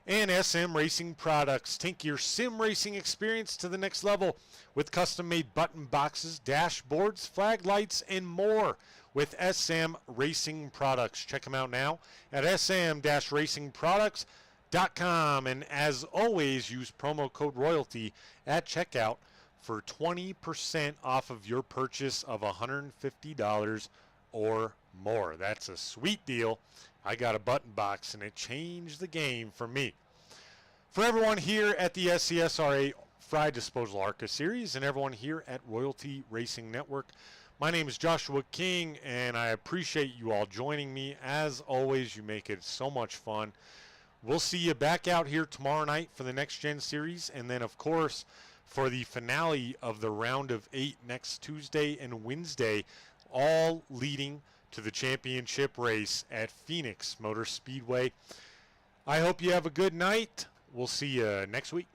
And SM Racing Products. Take your sim racing experience to the next level with custom-made button boxes, dashboards, flag lights, and more with SM Racing Products. Check them out now at sm-racingproducts.com. And as always, use promo code ROYALTY at checkout for 20% off of your purchase of $150 or more. That's a sweet deal. I got a button box and it changed the game for me. For everyone here at the SCSRA Frye Disposal ARCA Series and everyone here at Royalty Racing Network, my name is Joshua King and I appreciate you all joining me. As always, you make it so much fun. We'll see you back out here tomorrow night for the Next Gen Series, and then of course for the finale of the round of 8 next Tuesday and Wednesday, all leading to the championship race at Phoenix Motor Speedway. I hope you have a good night. We'll see you next week.